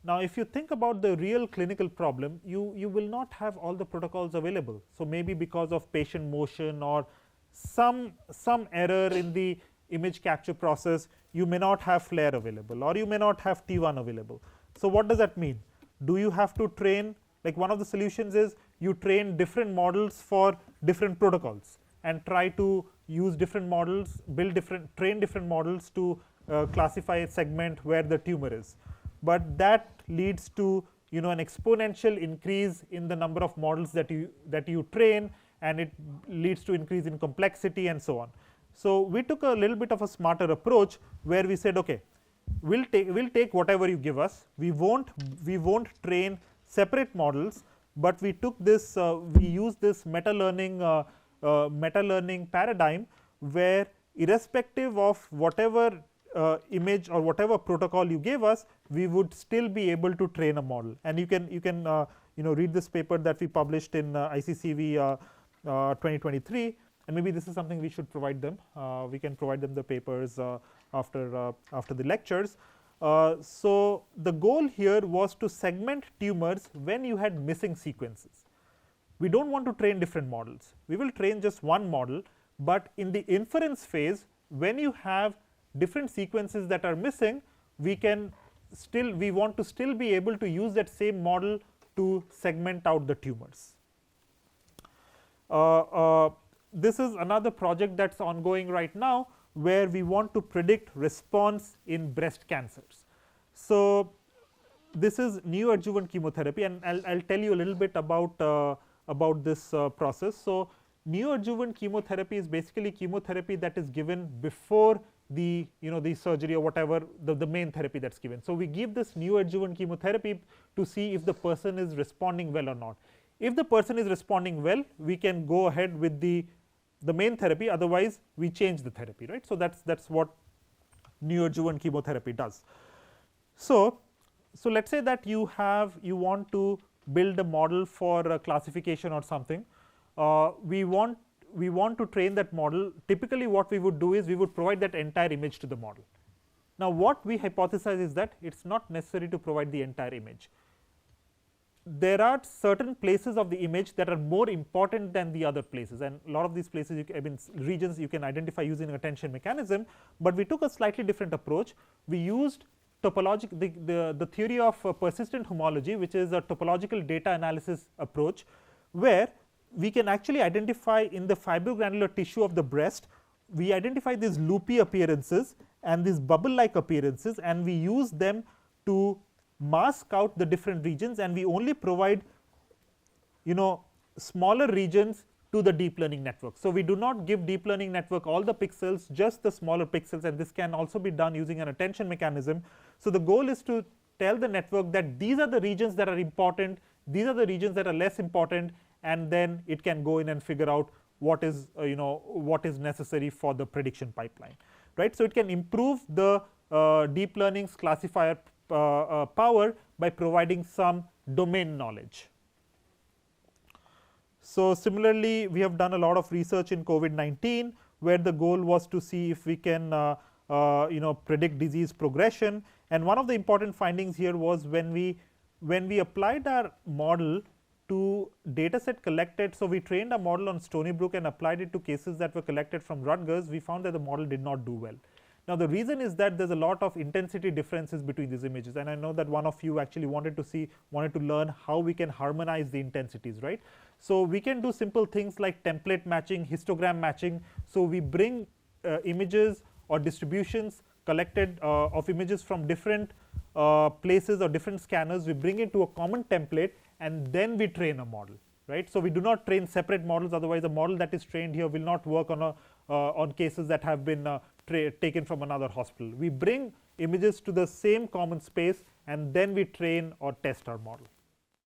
Now if you think about the real clinical problem, you will not have all the protocols available. So maybe because of patient motion or some error in the image capture process, you may not have FLAIR available, or you may not have T1 available. So what does that mean? Do you have to train, like one of the solutions is you train different models for different protocols and try to use different models, train different models to classify, segment where the tumor is. But that leads to an exponential increase in the number of models that you train, and it leads to increase in complexity and so on. So we took a little bit of a smarter approach, where we said, okay, we'll take whatever you give us. We won't train separate models, but we took this we used this meta learning paradigm, where irrespective of whatever image or whatever protocol you gave us, we would still be able to train a model. And you can read this paper that we published in ICCV 2023, and maybe this is something we should provide them. We can provide them the papers after the lectures. So the goal here was to segment tumors when you had missing sequences. We don't want to train different models. We will train just one model, but in the inference phase, when you have different sequences that are missing, we want to still be able to use that same model to segment out the tumors. This is another project that's ongoing right now, where we want to predict response in breast cancers. So this is neoadjuvant chemotherapy, and I'll tell you a little bit about this process. So neoadjuvant chemotherapy is basically chemotherapy that is given before the surgery or whatever the main therapy that's given. So we give this neoadjuvant chemotherapy to see if the person is responding well or not. If the person is responding well, we can go ahead with the main therapy, otherwise we change the therapy, right? So that's what neoadjuvant chemotherapy does. So let's say that you want to build a model for a classification or something. We want we want to train that model, typically what we would do is we would provide that entire image to the model. Now, what we hypothesize is that it is not necessary to provide the entire image. There are certain places of the image that are more important than the other places, and a lot of these places, regions you can identify using an attention mechanism, but we took a slightly different approach. We used the theory of persistent homology, which is a topological data analysis approach, where we can actually identify in the fibrogranular tissue of the breast, we identify these loopy appearances and these bubble like appearances, and we use them to mask out the different regions, and we only provide smaller regions to the deep learning network. So, we do not give deep learning network all the pixels, just the smaller pixels, and this can also be done using an attention mechanism. So, the goal is to tell the network that these are the regions that are important, these are the regions that are less important, and then it can go in and figure out what is what is necessary for the prediction pipeline, right. So, it can improve the deep learning's classifier power by providing some domain knowledge. So, similarly, we have done a lot of research in COVID-19, where the goal was to see if we can predict disease progression, and one of the important findings here was when we applied our model to data set collected. So, we trained a model on Stony Brook and applied it to cases that were collected from Rutgers. We found that the model did not do well. Now, the reason is that there is a lot of intensity differences between these images, and I know that one of you actually wanted to learn how we can harmonize the intensities, right. So, we can do simple things like template matching, histogram matching. So, we bring images or distributions collected of images from different places or different scanners, we bring it to a common template, and then we train a model, right. So, we do not train separate models, otherwise a model that is trained here will not work on cases that have been taken from another hospital. We bring images to the same common space, and then we train or test our model.